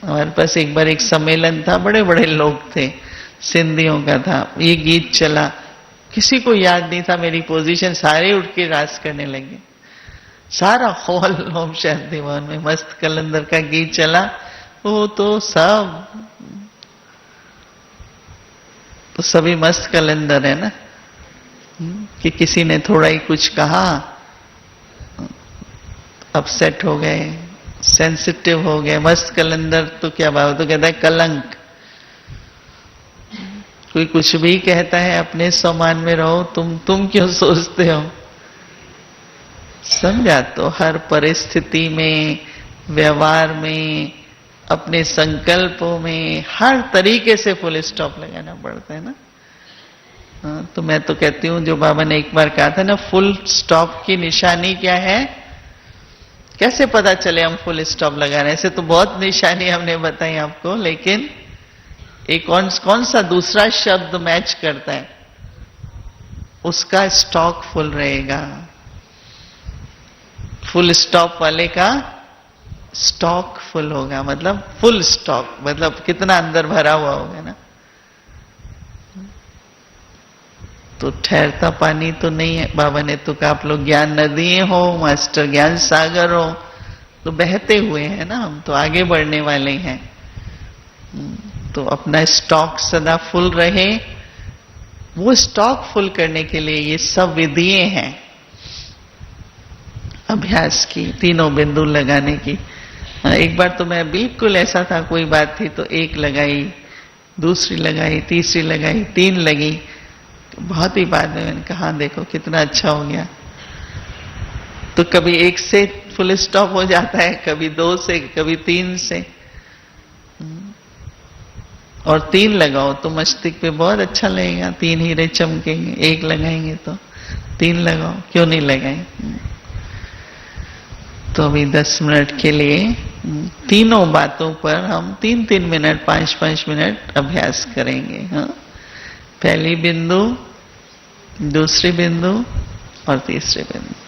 हमारे पास एक बार एक सम्मेलन था, बड़े बड़े लोग थे, सिंधियों का था, ये गीत चला, किसी को याद नहीं था मेरी पोजीशन, सारे उठ के रास करने लगे, सारा हॉल ओम शांति भवन में मस्त कलंदर का गीत चला। वो तो सभी मस्त कलंदर है ना, कि किसी ने थोड़ा ही कुछ कहा, अपसेट हो गए, सेंसिटिव हो गए। मस्त कलंदर तो क्या बात, तो कहता है कलंक। कोई कुछ भी कहता है, अपने सम्मान में रहो, तुम क्यों सोचते हो? समझा? तो हर परिस्थिति में, व्यवहार में, अपने संकल्पों में, हर तरीके से फुल स्टॉप लगाना पड़ता है ना। तो मैं तो कहती हूं, जो बाबा ने एक बार कहा था ना, फुल स्टॉप की निशानी क्या है? कैसे पता चले हम फुल स्टॉप लगा रहे हैं? ऐसे तो बहुत निशानी हमने बताई आपको, लेकिन एक कौन सा दूसरा शब्द मैच करता है, उसका स्टॉक फुल रहेगा। फुल स्टॉप वाले का स्टॉक फुल होगा, मतलब फुल स्टॉक, मतलब कितना अंदर भरा हुआ होगा ना। तो ठहरता पानी तो नहीं है। बाबा ने तो कहा आप लोग ज्ञान नदी हो, मास्टर ज्ञान सागर हो, तो बहते हुए हैं ना हम, तो आगे बढ़ने वाले हैं। तो अपना स्टॉक सदा फुल रहे। वो स्टॉक फुल करने के लिए ये सब विधियां हैं अभ्यास की, तीनों बिंदु लगाने की। एक बार तो मैं बिल्कुल ऐसा था, कोई बात थी तो एक लगाई, दूसरी लगाई, तीसरी लगाई, 3 लगी। बहुत ही बाद में मैंने कहा देखो कितना अच्छा हो गया। तो कभी 1 से फुल स्टॉप हो जाता है, कभी 2 से, कभी 3 से। और 3 लगाओ तो मस्तिष्क पे बहुत अच्छा लगेगा, 3 हीरे चमकेंगे। 1 लगाएंगे तो 3 लगाओ, क्यों नहीं लगाएं। तो अभी 10 मिनट के लिए तीनों बातों पर हम 3-3 मिनट 5-5 मिनट अभ्यास करेंगे। हाँ, पहली बिंदु, दूसरी बिंदु और तीसरी बिंदु।